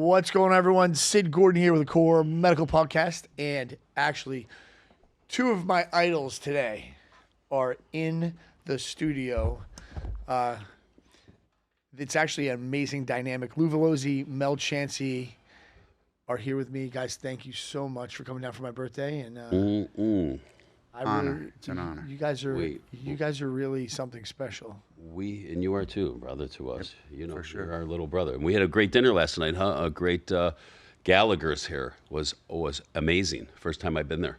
What's going on, everyone? Sid Gordon here with the Core Medical Podcast. And actually, two of my idols today are in the studio. It's actually an amazing dynamic. Lou Valoze, Mel Chancey are here with me. Guys, thank you so much for coming down for my birthday. And It's an honor. You guys are really something special. And you are too, brother, to us. Yep, you know, for sure. You're our little brother. And we had a great dinner last night, huh? A great Gallagher's here was amazing. First time I've been there.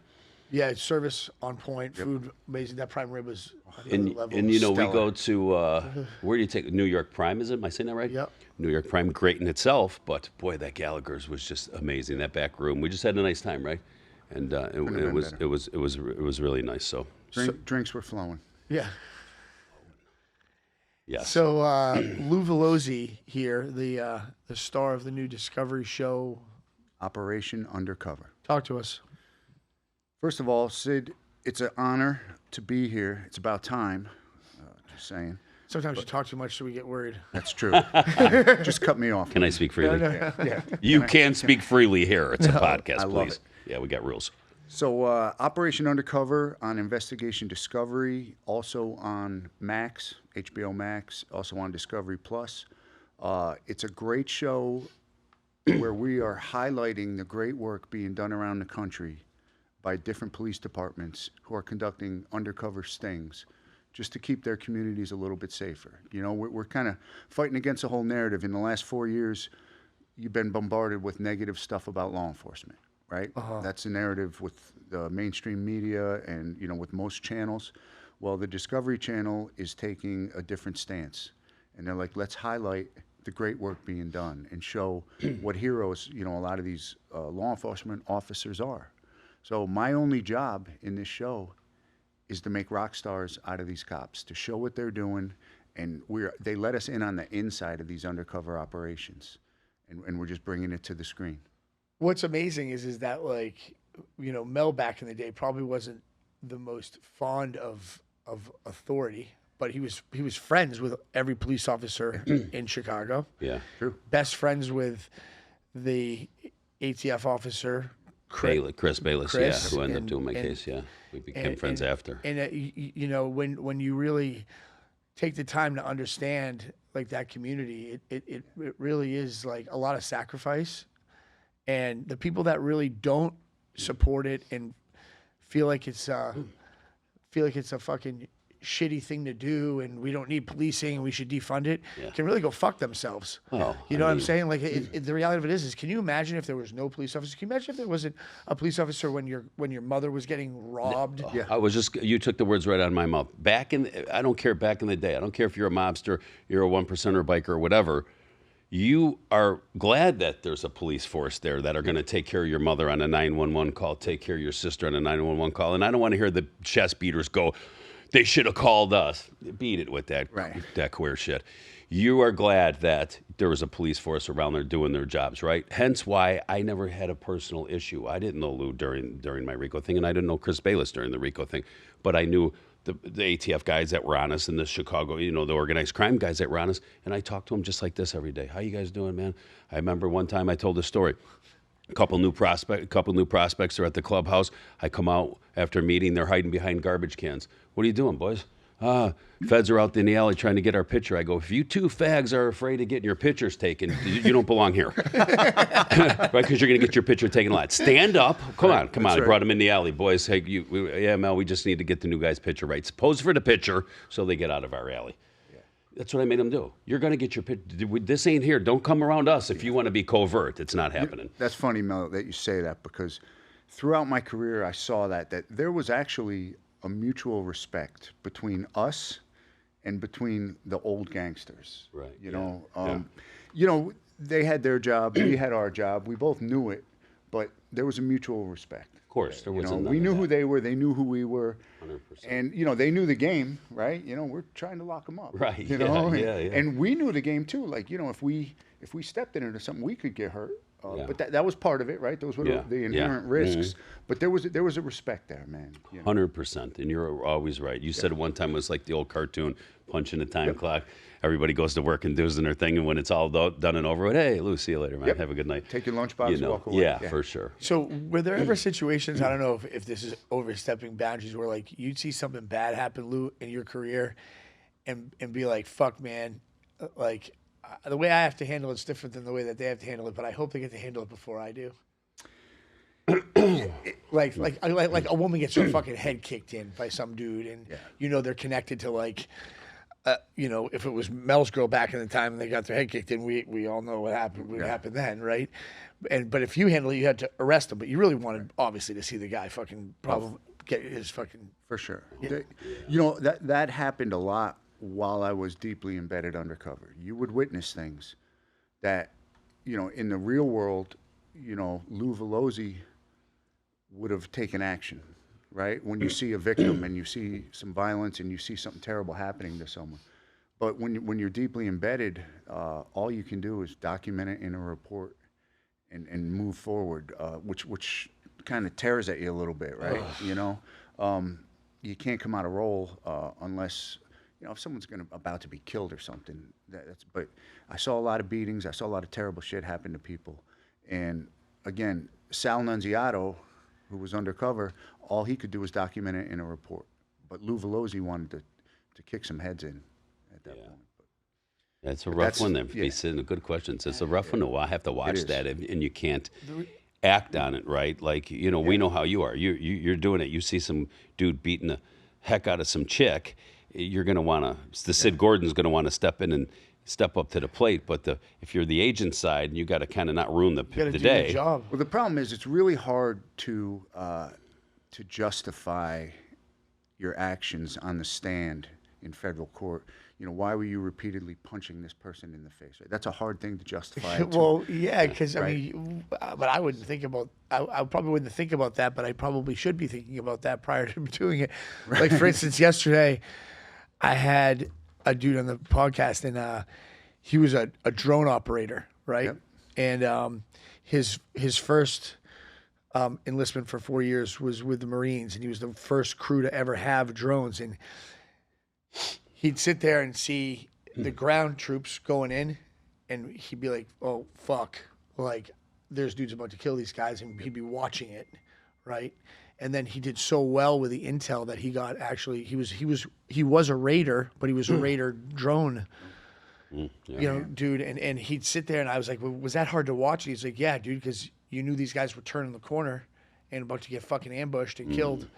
Yeah, service on point, food amazing. That prime rib was And level. you know, stellar. we go to where do you take New York Prime? Is it? Am I saying that right? Yep. New York Prime, great in itself, but boy, that Gallagher's was just amazing. That back room, we just had a nice time, right? And it was really nice. So Drinks were flowing. Yeah. yes. So Lou Valoze here, the star of the new Discovery show. Operation Undercover. Talk to us. First of all, Sid, it's an honor to be here. It's about time. Just saying. Sometimes you talk too much, so we get worried. That's true. Just cut me off. Can I speak freely? Yeah. You can speak freely here. It's a podcast, I love please. it. Yeah, we got rules. So Operation Undercover on Investigation Discovery, also on Max, HBO Max, also on Discovery Plus. It's a great show where we are highlighting the great work being done around the country by different police departments who are conducting undercover stings just to keep their communities a little bit safer. You know, we're kind of fighting against a whole narrative. In the last 4 years, you've been bombarded with negative stuff about law enforcement, right? That's the narrative with the mainstream media and, you know, with most channels. Well, the Discovery Channel is taking a different stance. And they're like, let's highlight the great work being done and show what heroes, you know, a lot of these law enforcement officers are. So my only job in this show is to make rock stars out of these cops, to show what they're doing, and they let us in on the inside of these undercover operations, and we're just bringing it to the screen. What's amazing is that, like, you know, Mel back in the day probably wasn't the most fond of authority, but he was friends with every police officer in Chicago. Yeah. True. Best friends with the ATF officer. Chris Bayless, Chris, who ended up doing my case, we became friends after. And you know, when you really take the time to understand like that community, it really is like a lot of sacrifice, and the people that really don't support it and feel like it's a fucking shitty thing to do and we don't need policing and we should defund it, can really go fuck themselves. Oh, you know what I'm saying? Like the reality of it is can you imagine if there was no police officer? Can you imagine if there wasn't a police officer when your mother was getting robbed? Yeah. You took the words right out of my mouth. I don't care back in the day. I don't care if you're a mobster, you're a 1%er biker or whatever. You are glad that there's a police force there that are going to take care of your mother on a 911 call, take care of your sister on a 911 call. And I don't want to hear the chest beaters go, they should have called us. Beat it with that queer shit. You are glad that there was a police force around there doing their jobs, right? Hence why I never had a personal issue. I didn't know Lou during my RICO thing, and I didn't know Chris Bayless during the RICO thing. But I knew the ATF guys that were on us and the Chicago, you know, the organized crime guys that were on us. And I talked to them just like this every day. How you guys doing, man? I remember one time I told a story. A couple new prospects are at the clubhouse. I come out after a meeting. They're hiding behind garbage cans. What are you doing, boys? Feds are out in the alley trying to get our picture. I go, if you two fags are afraid of getting your pictures taken, you don't belong here. Right? Because you're going to get your picture taken a lot. Stand up. Come on. I brought them in the alley. Boys, hey, Mel, we just need to get the new guy's picture right. Pose for the picture so they get out of our alley. That's what I made them do. You're going to get your picture. This ain't here. Don't come around us if you want to be covert. It's not happening. That's funny, Mel, that you say that, because throughout my career, I saw that there was actually a mutual respect between us and between the old gangsters. Right. You know, they had their job, we had our job. We both knew it, but there was a mutual respect. Of course, there was. We knew who they were. They knew who we were. 100%. And you know, they knew the game, right? You know, we're trying to lock them up. Right. You know, yeah. And we knew the game too. Like, you know, if we stepped into something, we could get hurt. Yeah. But that was part of it, right? Those were Yeah. the Yeah. inherent risks. But there was a respect there, man. You know? 100%, and you're always right. You said one time it was like the old cartoon, punching the time clock. Everybody goes to work and does their thing, and when it's all done and over with, hey, Lou, see you later, man. Yep. Have a good night. Take your lunchbox and walk away. Yeah, for sure. So were there ever situations, I don't know if this is overstepping boundaries, where like you'd see something bad happen, Lou, in your career and be like, fuck, man, like the way I have to handle it's different than the way that they have to handle it, but I hope they get to handle it before I do. like a woman gets her fucking head kicked in by some dude, and you know they're connected to like, you know, if it was Mel's girl back in the time and they got their head kicked in, we all know what happened. What happened then, right? But if you handle it, you had to arrest him. But you really wanted, obviously, to see the guy fucking probably get his fucking. For sure. You know, that happened a lot while I was deeply embedded undercover. You would witness things that, you know, in the real world, you know, Lou Valoze would have taken action, right? When you see a victim and you see some violence and you see something terrible happening to someone. But when you're deeply embedded, all you can do is document it in a report and move forward, which kind of tears at you a little bit, right? You know, you can't come out of role unless, you know, if someone's about to be killed or something. But I saw a lot of beatings. I saw a lot of terrible shit happen to people. And again, Sal Nunziato, who was undercover, all he could do was document it in a report. But Lou Valoze wanted to kick some heads in at that point. That's a rough one. He's a good question. It's a rough one. I have to watch that, and you can't act on it, right? Like, you know, we know how you are. You're doing it. You see some dude beating the heck out of some chick, you're going to want to. The Sid Gordon's going to want to step in and step up to the plate. But if you're the agent side, you got to kind of not ruin the day. Your job. Well, the problem is it's really hard to justify your actions on the stand in federal court. You know, why were you repeatedly punching this person in the face? Right? That's a hard thing to justify. Well, yeah, because I mean, but I wouldn't think about. I probably wouldn't think about that, but I probably should be thinking about that prior to doing it. Right. Like for instance, yesterday, I had a dude on the podcast, and he was a drone operator, right? Yep. And his first enlistment for 4 years was with the Marines, and he was the first crew to ever have drones. And he'd sit there and see the ground troops going in, and he'd be like, "Oh fuck!" Like, there's dudes about to kill these guys, and he'd be watching it, right? And then he did so well with the intel that he got he was a raider, but he was a raider drone, you know, dude. And he'd sit there, and I was like, well, "Was that hard to watch?" And he's like, "Yeah, dude, because you knew these guys were turning the corner and about to get fucking ambushed and killed,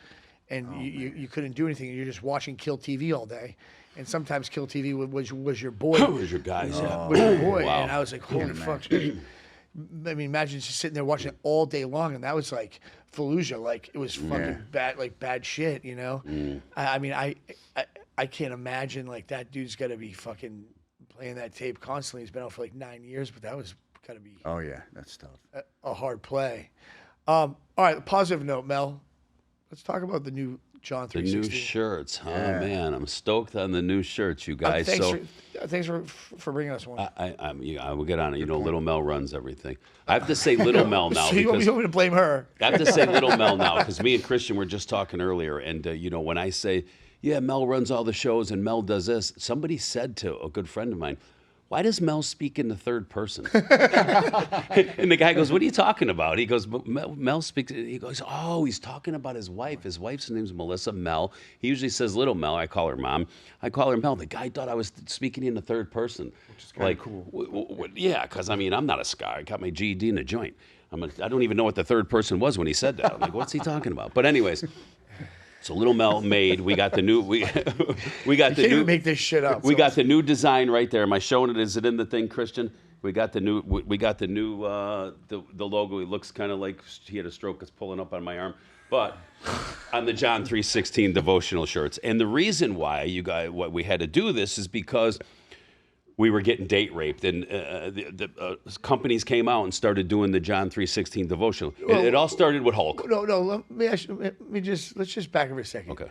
and you couldn't do anything. You're just watching Kill TV all day." And sometimes Kill TV was your boy. Was your guys, was your boy. Wow. And I was like, holy fuck. I mean, imagine just sitting there watching it all day long, and that was like Fallujah. Like, it was fucking bad shit, you know? I mean, I can't imagine, like, that dude's got to be fucking playing that tape constantly. He's been out for like 9 years, but that was got to be... Oh, yeah, that's tough. A hard play. All right, positive note, Mel. Let's talk about the new John 360. The new shirts, huh? Yeah. Man, I'm stoked on the new shirts, you guys. Thanks for bringing us one. I will get on it. You know, Little Mel runs everything. I have to say Little Mel now. So you want me to blame her? I have to say Little Mel now because me and Christian were just talking earlier, and you know, when I say, yeah, Mel runs all the shows and Mel does this, somebody said to a good friend of mine, "Why does Mel speak in the third person?" And the guy goes, "What are you talking about?" He goes, Mel speaks. He goes, "Oh, he's talking about his wife. His wife's name's Melissa Mel. He usually says Little Mel. I call her Mom. I call her Mel." The guy thought I was speaking in the third person. Which is kind of cool. Yeah, because I mean, I'm not a scholar. I got my GED in a joint. I don't even know what the third person was when he said that. I'm like, what's he talking about? But anyways. So Little Mel made. We got the new. We got the new. Make this shit up. We got the new design right there. Am I showing it? Is it in the thing, Christian? We got the new. We got the new. The logo. It looks kind of like he had a stroke. It's pulling up on my arm. But on the John 3:16 devotional shirts, and the reason why what we had to do this is because we were getting date raped, and the companies came out and started doing the John 3:16 devotional. Well, it all started with Hulk. No. Let's just back up a second. Okay.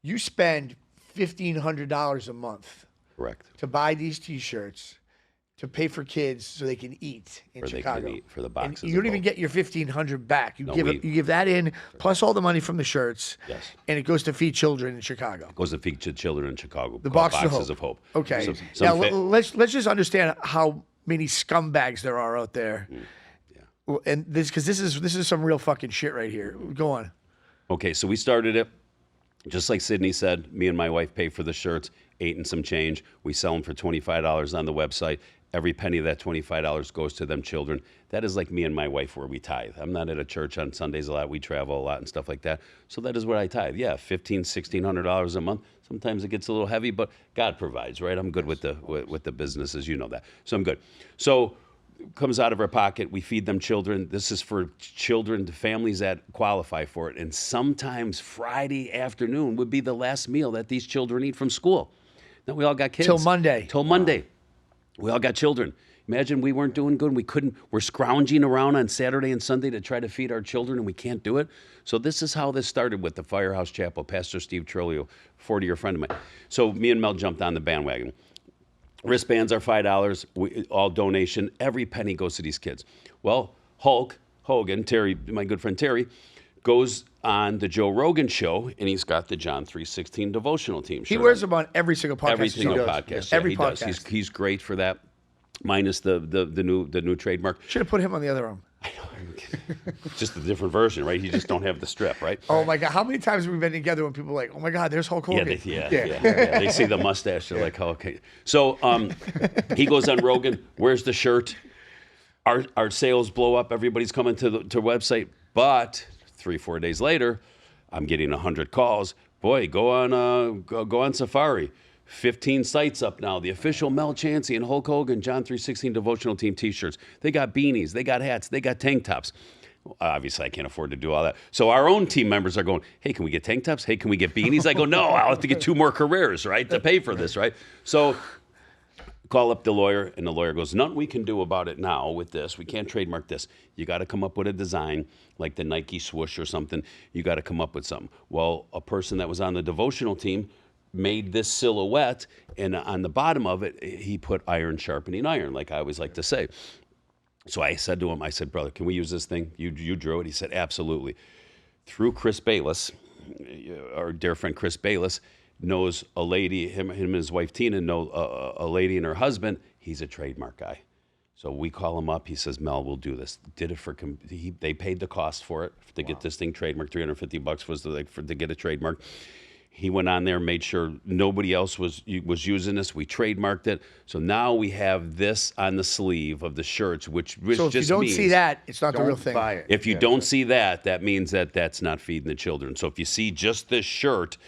You spend $1,500 a month. Correct. To buy these T-shirts, to pay for kids so they can eat in Or they Chicago. can eat for the And boxes. you of don't even Hope. get your $1,500 back. You No, give we- you give that in plus all the money from the shirts. Yes. And it goes to feed children in Chicago. Goes to feed children in Chicago. The called Boxes of Hope. Okay. So, now some fa- let's just understand how many scumbags there are out there. Well, and this because this is some real fucking shit right here. Go on. Okay, so we started it, just like Sidney said, me and my wife pay for the shirts, 8 and some change. We sell them for $25 on the website. Every penny of that $25 goes to them children. That is like me and my wife where we tithe. I'm not at a church on Sundays a lot. We travel a lot and stuff like that. So that is what I tithe. Yeah, $1,500, $1,600 a month. Sometimes it gets a little heavy, but God provides, right? I'm good with the businesses. You know that. So I'm good. So comes out of our pocket. We feed them children. This is for children, families that qualify for it. And sometimes Friday afternoon would be the last meal that these children eat from school. Now we all got kids. Till Monday. Till Monday. We all got children. Imagine we weren't doing good. We're scrounging around on Saturday and Sunday to try to feed our children, and we can't do it. So this is how this started with the Firehouse Chapel. Pastor Steve Trolio, 40-year friend of mine. So me and Mel jumped on the bandwagon. Wristbands are $5. All donation. Every penny goes to these kids. Well, Hogan, Terry, my good friend Terry, goes on the Joe Rogan show, and he's got the John 3:16 devotional team. He wears them on every single podcast. Every he single does. podcast. Every he podcast. does. He's great for that. Minus the new trademark. Should have put him on the other arm. Just a different version, right? You just don't have the strip, right? Oh my God! How many times have we been together when people are like, "Oh my God, there's Hulk Hogan"? Yeah, they see the mustache. They're like, oh, okay. So he goes on Rogan. Where's the shirt? Our sales blow up. Everybody's coming to the website. But 3-4 days later, I'm getting 100 calls. Boy, go on Safari. 15 sites up now. The official Mel Chancey and Hulk Hogan John 3:16 devotional team T-shirts. They got beanies. They got hats. They got tank tops. Obviously, I can't afford to do all that. So our own team members are going, hey, can we get tank tops? Hey, can we get beanies? I go, no, I'll have to get 2 more careers, right, to pay for this, right? So call up the lawyer, and the lawyer goes, nothing we can do about it now with this. We can't trademark this. You got to come up with a design like the Nike swoosh or something. You got to come up with something. Well, a person that was on the devotional team made this silhouette, and on the bottom of it, he put iron sharpening iron, like I always like to say. So I said to him, I said, brother, can we use this thing? You drew it? He said, absolutely. Through Chris Bayless, our dear friend Chris Bayless, knows a lady, him and his wife Tina know a lady and her husband. He's a trademark guy. So we call him up. He says, Mel, we'll do this. Did it for, they paid the cost for it to get this thing trademarked. $350 was to get a trademark. He went on there, made sure nobody else was using this. We trademarked it. So now we have this on the sleeve of the shirts, which So if just you don't means see that, it's not the real Don't thing. buy it. if you don't see that, that means that that's not feeding the children. So if you see just this shirt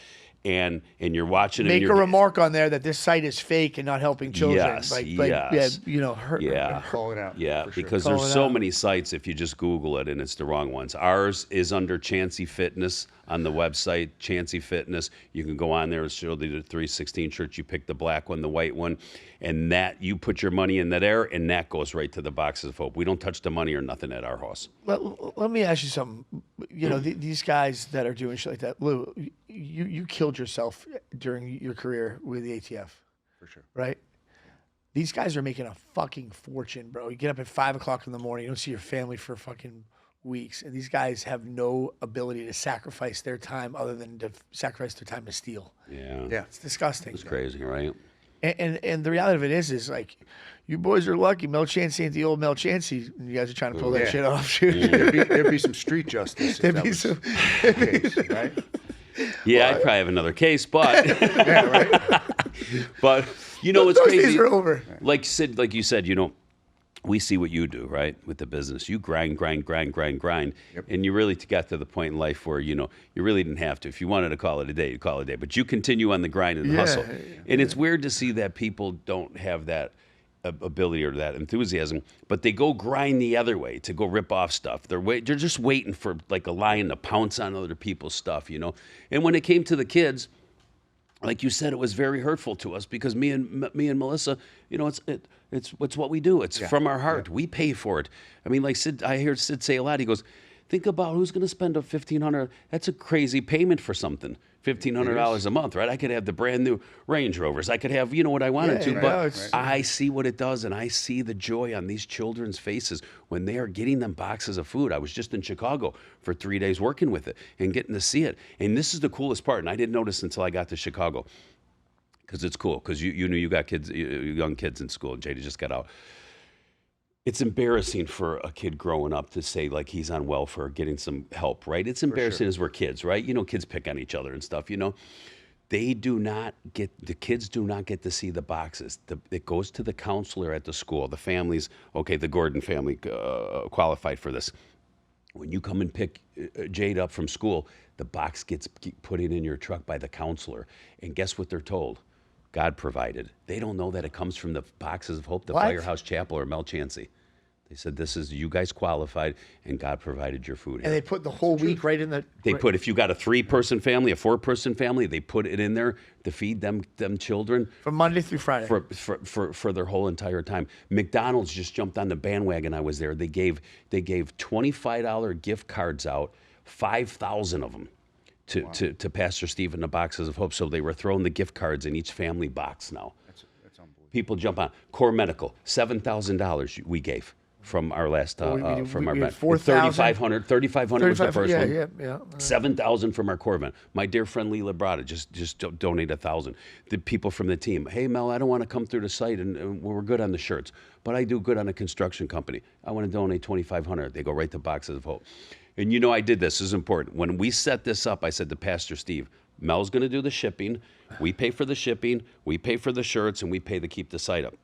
and you're watching it, Make and a you're, remark on there that this site is fake and not helping children. Yes, like, yes. yeah, you know, hurt. Yeah. Call it out. Yeah, for sure. because Call there's it so out. many sites if you just Google it and it's the wrong ones. Ours is under Chancey Fitness on the website, Chancey Fitness. You can go on there and show the 316 shirts. You pick the black one, the white one, and that you put your money in that air, and that goes right to the Boxes of Hope. We don't touch the money or nothing at our house. Let me ask you something. You know, these guys that are doing shit like that, Lou, you killed yourself during your career with the ATF. For sure. Right? These guys are making a fucking fortune, bro. You get up at 5 o'clock in the morning, you don't see your family for fucking weeks, and these guys have no ability to sacrifice their time other than to sacrifice their time to steal. Yeah. Yeah. It's disgusting. It's crazy, right? And the reality of it is like, you boys are lucky. Mel Chancey ain't the old Mel Chancey. And you guys are trying to pull that Yeah. shit off, dude. There'd be some street justice. If There'd that be was some- the case, right? Yeah, I'd probably have another case, but Yeah, right. but you know what's Those crazy? days are over. Like you said, you know, we see what you do, right, with the business. You grind, and you really got to the point in life where, you know, you really didn't have to. If you wanted to call it a day, you call it a day. But you continue on the grind and the hustle. And it's weird to see that people don't have that ability or that enthusiasm, but they go grind the other way to go rip off stuff. They're just waiting for like a lion to pounce on other people's stuff, you know. And when it came to the kids, like you said, it was very hurtful to us because me and Melissa, you know, it's what we do. It's from our heart. We pay for it. I mean, like I hear Sid say a lot. He goes, Think about who's going to spend a $1,500. That's a crazy payment for something. $1,500 a month, right? I could have the brand new Range Rovers. I could have, what I wanted to, Yeah, but no, it's- I see what it does, and I see the joy on these children's faces when they are getting them boxes of food. I was just in Chicago for 3 days working with it and getting to see it. And this is the coolest part, and I didn't notice until I got to Chicago, because it's cool, because you knew you got kids, young kids in school, and Jada just got out. It's embarrassing for a kid growing up to say like he's on welfare, getting some help, right? It's embarrassing as we're kids, right? Kids pick on each other and stuff, They do not get, the kids do not get to see the boxes. It goes to the counselor at the school. The families, okay, the Gordon family qualified for this. When you come and pick Jade up from school, the box gets put in your truck by the counselor. And guess what they're told? God provided. They don't know that it comes from the Boxes of Hope, the What? Firehouse Chapel, or Mel Chancey. They said, this is, you guys qualified, and God provided your food here. And they put the whole week right in the. They put, if you got a 3-person family, a 4-person family, they put it in there to feed them children From Monday through Friday. for their whole entire time. McDonald's just jumped on the bandwagon. I was there. They gave $25 gift cards out, 5,000 of them, to Pastor Steve and the Boxes of Hope. So they were throwing the gift cards in each family box now. That's unbelievable. People jump on. Core Medical, $7,000 we gave from our last we from our had event. 4,000. $3,500 was the first one. Yeah. 7,000 from our core event. My dear friend Lee Labrada just donate 1,000. The people from the team, hey Mel, I don't want to come through the site and we're good on the shirts, but I do good on a construction company. I want to donate 2,500. They go right to Boxes of Hope. And I did this. This is important. When we set this up, I said to Pastor Steve, Mel's going to do the shipping. We pay for the shipping. We pay for the shirts, and we pay to keep the site up.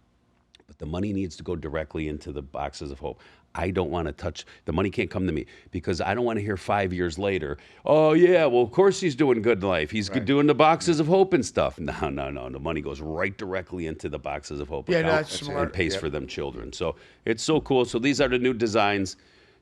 But the money needs to go directly into the Boxes of Hope. I don't want to touch, the money can't come to me, because I don't want to hear 5 years later, oh yeah, well of course he's doing good in life. He's doing the Boxes of Hope and stuff. No. The money goes right directly into the Boxes of Hope account that's smart. and pays for them children. So it's so cool. So these are the new designs.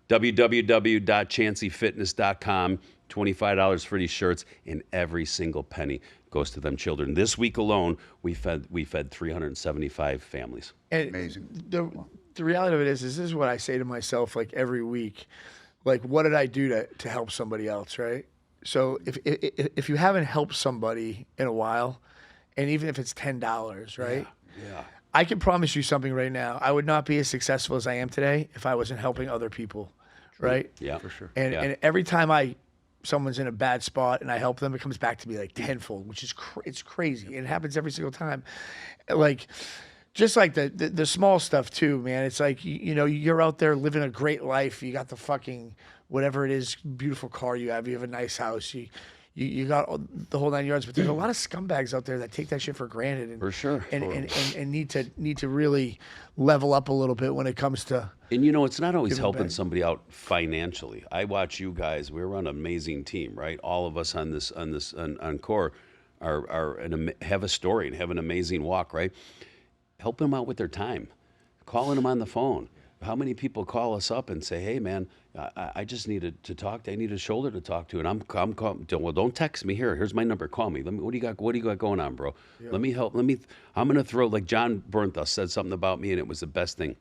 www.chanceyfitness.com. $25 for these shirts, and every single penny goes to them children. This week alone, we fed 375 families. And Amazing. The reality of it is this is what I say to myself like every week. Like, what did I do to help somebody else, right? So if you haven't helped somebody in a while, and even if it's $10, right? Yeah. I can promise you something right now. I would not be as successful as I am today if I wasn't helping other people, right? Yeah. For sure. And every time someone's in a bad spot and I help them, it comes back to me like tenfold, which is it's crazy. It happens every single time. Like, just like the small stuff too, man. It's like, you're out there living a great life. You got the fucking whatever it is, beautiful car you have. You have a nice house. You got the whole 9 yards. But there's a lot of scumbags out there that take that shit for granted. And, For sure. And need to really level up a little bit when it comes to. And it's not always Giving helping back. somebody out financially. I watch you guys. We're on an amazing team, right? All of us on Core have a story and have an amazing walk, right? Helping them out with their time, calling them on the phone. How many people call us up and say, "Hey, man, I just needed to talk. I need a shoulder to talk to," and I'm well, don't text me here. Here's my number. Call me. What do you got? What do you got going on, bro? Yeah. Let me help. I'm gonna throw, like John Bernthal said something about me, and it was the best thing.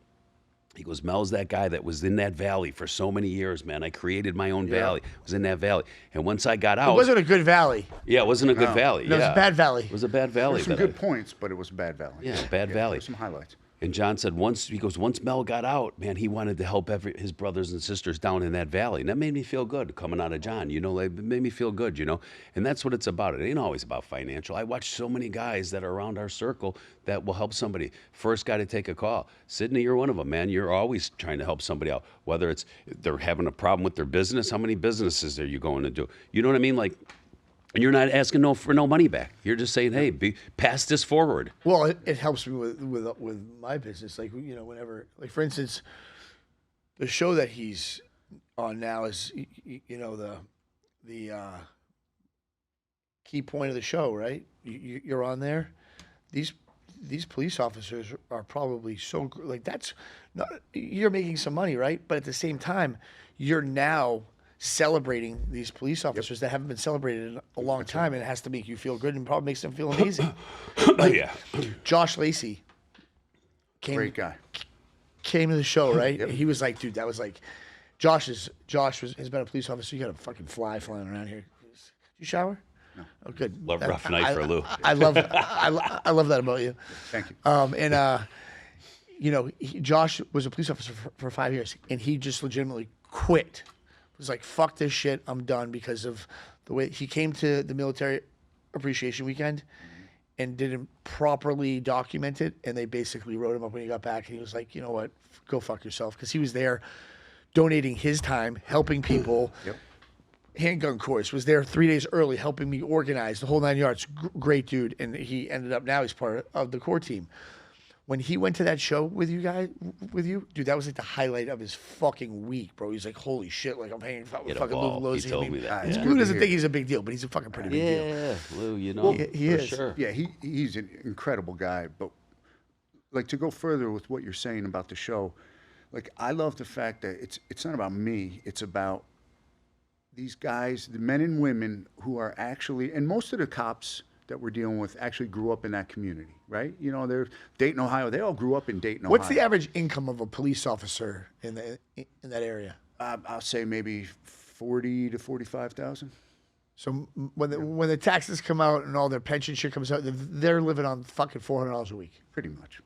He goes, Mel's that guy that was in that valley for so many years, man. I created my own valley. I was in that valley. And once I got out. It wasn't a good valley. Yeah, it wasn't a good valley. No, it was a bad valley. It was a bad valley. There's some good points, but it was a bad valley. Yeah, bad valley. There's some highlights. And John said once Mel got out, man, he wanted to help his brothers and sisters down in that valley. And that made me feel good coming out of John. It made me feel good, And that's what it's about. It ain't always about financial. I watch so many guys that are around our circle that will help somebody. First guy to take a call. Sidney, you're one of them, man. You're always trying to help somebody out. Whether it's they're having a problem with their business, how many businesses are you going to do? You know what I mean? Like, and you're not asking for no money back. You're just saying, hey, pass this forward. Well, it helps me with my business. Like, whenever, like, for instance, the show that he's on now is, the key point of the show, right? You're on there. These police officers are probably so, like, that's not, you're making some money, right? But at the same time, you're now celebrating these police officers that haven't been celebrated in a long time, and it has to make you feel good and probably makes them feel amazing. Like, Yeah. Josh Lacey Great guy. came to the show, right? He was like, dude, that was like Josh has been a police officer. You got a fucking fly flying around here. You shower? No. Oh, good. Love rough night for Lou. I love that about you. Thank you. Josh was a police officer for 5 years, and he just legitimately quit. Was like, fuck this shit, I'm done, because of the way he came to the military appreciation weekend and didn't properly document it, and they basically wrote him up when he got back, and he was like, you know what, go fuck yourself, because he was there donating his time, helping people. Yep. Handgun course, was there 3 days early, helping me organize the whole 9 yards. Great dude, and he ended up, now he's part of the core team. When he went to that show with you, dude, that was like the highlight of his fucking week, bro. He's like, holy shit, like I'm hanging with fucking Lou Valoze. He told me that. Lou doesn't think he's a big deal, but he's a fucking pretty big deal. Yeah, Lou, you know, he for is. sure. Yeah, he's an incredible guy. But like, to go further with what you're saying about the show, like, I love the fact that it's not about me. It's about these guys, the men and women who are actually, and most of the cops that we're dealing with actually grew up in that community, right? You know, they're Dayton, Ohio. They all grew up in Dayton, Ohio. What's the average income of a police officer in that area? I'll say maybe 40 to 45,000. So when the taxes come out and all their pension shit comes out, they're living on fucking $400 a week. Pretty much,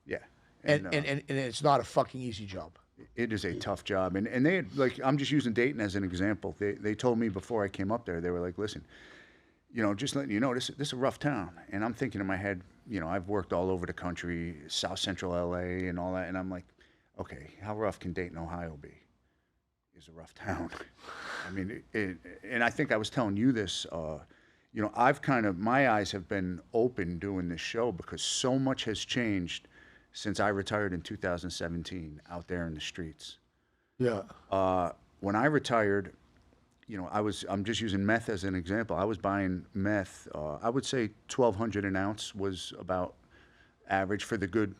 yeah. And it's not a fucking easy job. It is a tough job, and they had, like, I'm just using Dayton as an example. They told me before I came up there, they were like, listen, you know, just letting you know, this is a rough town. And I'm thinking in my head, you know, I've worked all over the country, South Central LA and all that, and I'm like, okay, how rough can Dayton, Ohio be? It's a rough town. I mean, and I think I was telling you this, you know, my eyes have been open doing this show because so much has changed since I retired in 2017 out there in the streets. Yeah. When I retired, you know, I'm just using meth as an example. I was buying meth. I would say 1,200 an ounce was about average for the good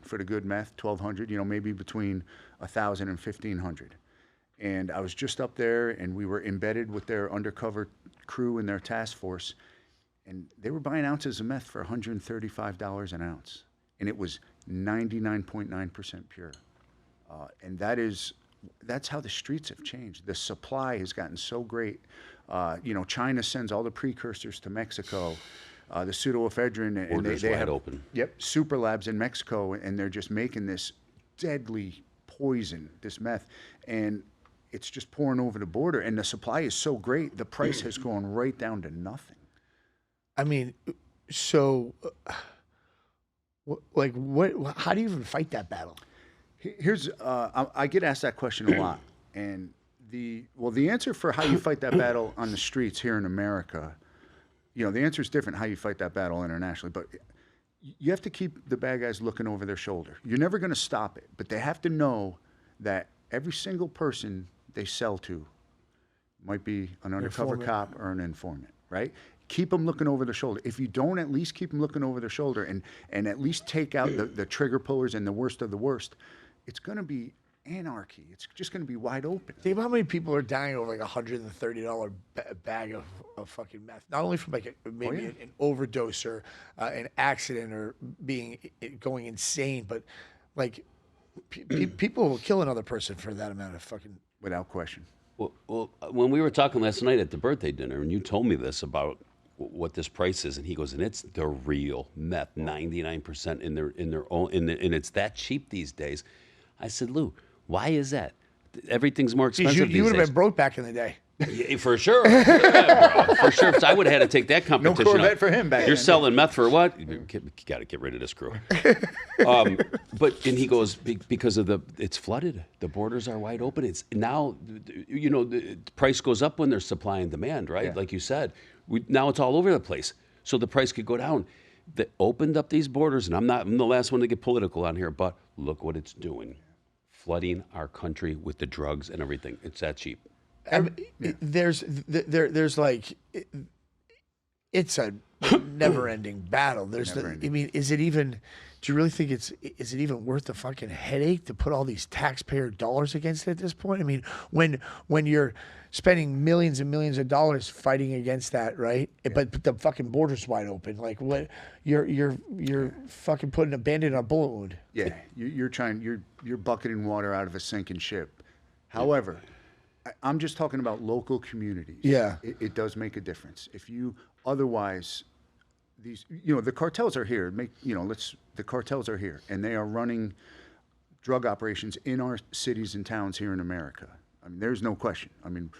meth. 1,200, you know, maybe between 1,000 and 1,500. And I was just up there, and we were embedded with their undercover crew and their task force, and they were buying ounces of meth for $135 an ounce, and it was 99.9% pure. And that's how the streets have changed. The supply has gotten so great. You know, China sends all the precursors to Mexico, the pseudoephedrine, and Borders they wide have open. Yep, super labs in Mexico, and they're just making this deadly poison, this meth, and it's just pouring over the border. And the supply is so great, the price has gone right down to nothing. I mean, so, like, how do you even fight that battle? Here's, I get asked that question a lot, and the answer for how you fight that battle on the streets here in America, you know, the answer is different how you fight that battle internationally, but you have to keep the bad guys looking over their shoulder. You're never going to stop it, but they have to know that every single person they sell to might be an undercover cop or an informant, right? Keep them looking over their shoulder. If you don't at least keep them looking over their shoulder and at least take out the trigger pullers and the worst of the worst, it's going to be anarchy. It's just going to be wide open. Think about how many people are dying over like $130 bag of fucking meth. Not only from like maybe an overdose or an accident or going insane, but like people will kill another person for that amount of fucking. Without question. Well, when we were talking last night at the birthday dinner, and you told me this about what this price is, and he goes, and it's the real meth, 99% in their own, and it's that cheap these days. I said, Lou, why is that? Everything's more expensive. You would have been broke back in the day. Yeah, for sure. Yeah, bro, for sure. So I would have had to take that competition. No Corvette for him back then. You're selling meth for what? You got to get rid of this crew. But and he goes, because of it's flooded. The borders are wide open. It's now, you know, the price goes up when there's supply and demand, right? Yeah. Like you said, now it's all over the place. So the price could go down. They opened up these borders, and I'm the last one to get political on here, but look what it's doing. Flooding our country with the drugs and everything. It's that cheap. There's like it's a never-ending battle. I mean, is it even? Do you really think is it even worth the fucking headache to put all these taxpayer dollars against it at this point? I mean, when you're spending millions and millions of dollars fighting against that, right? Yeah. But the fucking border's wide open. Like what? You're fucking putting a Band-Aid on a bullet wound. Yeah, you're bucketing water out of a sinking ship. However, I'm just talking about local communities. Yeah. It does make a difference. If you otherwise, these, the cartels are here. The cartels are here, and they are running drug operations in our cities and towns here in America. I mean, there's no question. I mean,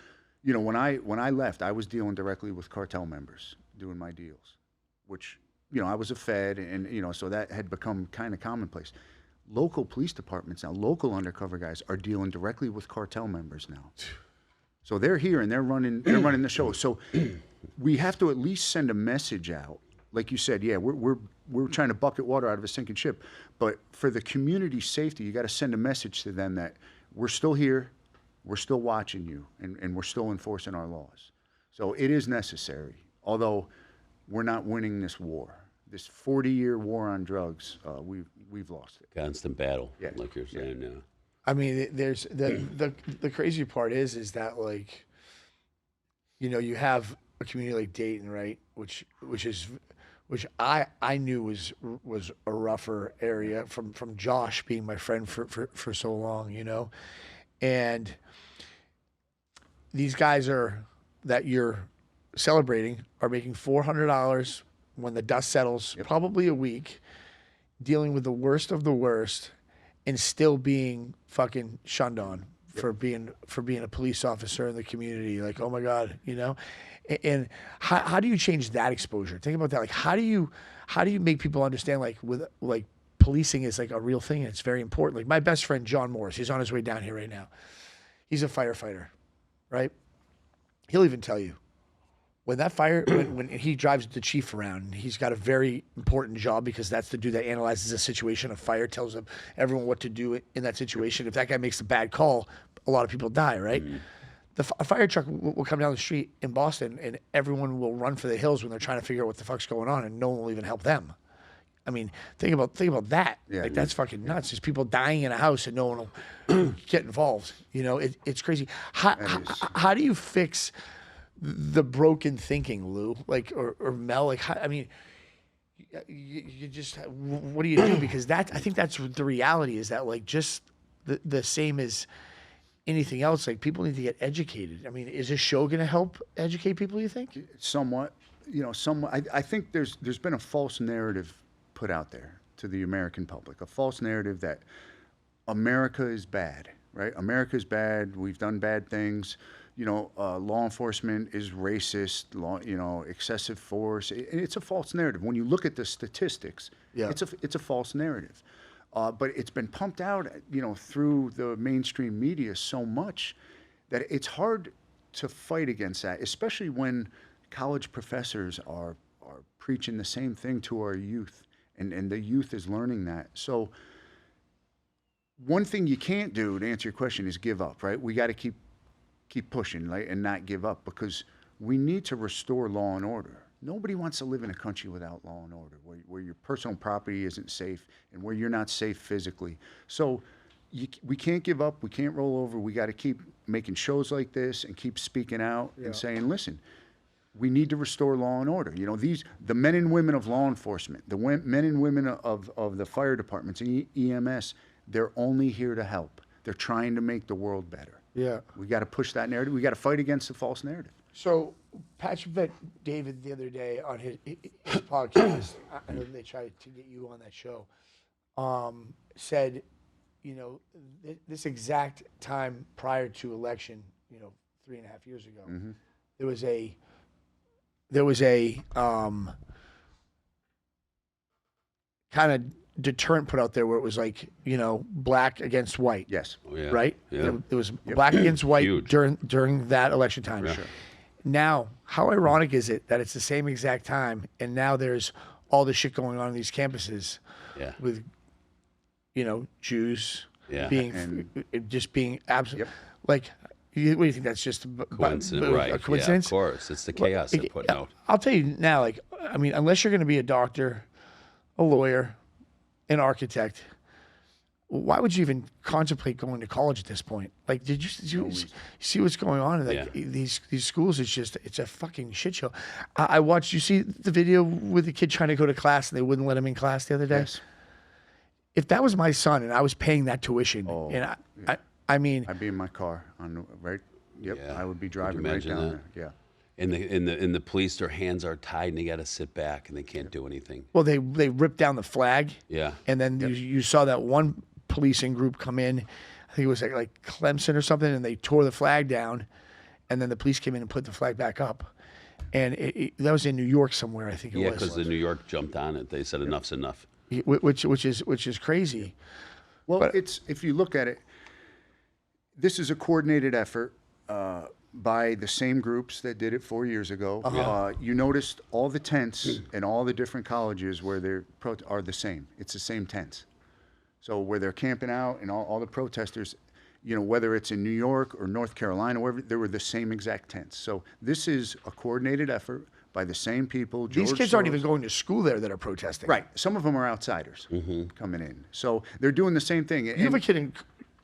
when I left, I was dealing directly with cartel members, doing my deals, which, I was a Fed, and, so that had become kind of commonplace. Local police departments now, local undercover guys are dealing directly with cartel members now. So they're here and they're running the show. So we have to at least send a message out. Like you said, yeah, we're trying to bucket water out of a sinking ship, but for the community's safety, you got to send a message to them that we're still here, we're still watching you, and we're still enforcing our laws. So it is necessary, although we're not winning this war. This 40-year war on drugs, we've lost it. Constant battle, Yeah. like you're saying. Yeah. I mean, there's the crazy part is that, like, you have a community like Dayton, right? Which I knew was a rougher area from Josh being my friend for so long, and these guys that you're celebrating are making $400 when the dust settles, probably a week, dealing with the worst of the worst, and still being fucking shunned on for being a police officer in the community. Like, oh my God, And how do you change that exposure? Think about that. Like, how do you make people understand, like, policing is like a real thing and it's very important. Like, my best friend John Morris, he's on his way down here right now. He's a firefighter, right? He'll even tell you when that fire, when he drives the chief around, and he's got a very important job because that's the dude that analyzes a situation of fire, tells everyone what to do in that situation. If that guy makes a bad call, a lot of people die, right? Mm-hmm. A fire truck will come down the street in Boston, and everyone will run for the hills when they're trying to figure out what the fuck's going on, and no one will even help them. I mean, think about that. Yeah, like, that's fucking nuts. There's people dying in a house and no one will get involved. It's crazy. How do you fix the broken thinking, Lou? Like, or Mel? Like, I mean, you just, what do you do? Because I think that's the reality, is that, like, just the same as anything else. Like, people need to get educated. I mean, is this show going to help educate people, you think? Somewhat. I think there's been a false narrative put out there to the American public, a false narrative that America is bad, right? America is bad. We've done bad things. Law enforcement is racist, excessive force. It's a false narrative. When you look at the statistics, it's a false narrative. But it's been pumped out, through the mainstream media so much that it's hard to fight against that, especially when college professors are preaching the same thing to our youth, and the youth is learning that. So one thing you can't do, to answer your question, is give up, right? We got to keep pushing, like, and not give up, because we need to restore law and order. Nobody wants to live in a country without law and order, where your personal property isn't safe and where you're not safe physically. So we can't give up. We can't roll over. We got to keep making shows like this and keep speaking out and saying, listen, we need to restore law and order. The men and women of law enforcement, the men and women of the fire departments and EMS, they're only here to help. They're trying to make the world better. Yeah. We got to push that narrative. We got to fight against the false narrative. So Patrick Bet David the other day on his podcast, I know they tried to get you on that show, said, this exact time prior to election, 3.5 years ago, Mm-hmm. there was a kind of deterrent put out there where it was like, black against white. Yes. Oh, yeah. Right? Yeah. There was black against white Huge. during that election time. Sure. Now, how ironic is it that it's the same exact time, and now there's all this shit going on in these campuses with, Jews being absolute. Like, what do you think? That's just Coincidence, right? A coincidence? Yeah, of course. It's the chaos they're putting out. I'll tell you now, like, I mean, unless you're going to be a doctor, a lawyer, an architect, why would you even contemplate going to college at this point? Like, did you see what's going on? Like, these schools, it's a fucking shit show. I watched, you see the video with the kid trying to go to class and they wouldn't let him in class the other day? Yes. If that was my son and I was paying that tuition, I mean, I'd be in my car right Yep, Yeah. I would be Could you driving right imagine down that? there. Yeah. And the police, their hands are tied and they got to sit back and they can't do anything. Well, they ripped down the flag. Yeah. And then you saw that one policing group come in. I think it was like Clemson or something, and they tore the flag down. And then the police came in and put the flag back up. And that was in New York somewhere, I think it Yeah, was. because the New York jumped on it. They said enough's enough. Which is crazy. Well, if you look at it, this is a coordinated effort by the same groups that did it 4 years ago. You noticed all the tents in all the different colleges where they're are the same. It's the same tents. So where they're camping out and all the protesters, whether it's in New York or North Carolina, wherever, they were the same exact tents. So this is a coordinated effort by the same people. These kids aren't even going to school there that are protesting. Right. Some of them are outsiders coming in. So they're doing the same thing. You have a kid in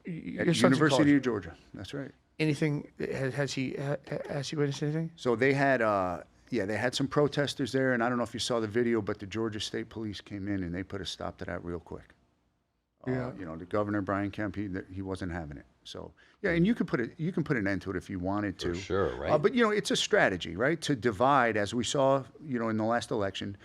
your son's in University college. of Georgia. That's right. Anything? Has he witnessed anything? So they had, they had some protesters there, and I don't know if you saw the video, but the Georgia State Police came in and they put a stop to that real quick. Yeah. The governor Brian Kemp, he wasn't having it. So yeah, and you can put an end to it if you wanted to. For sure, right? But it's a strategy, right? To divide, as we saw, in the last election,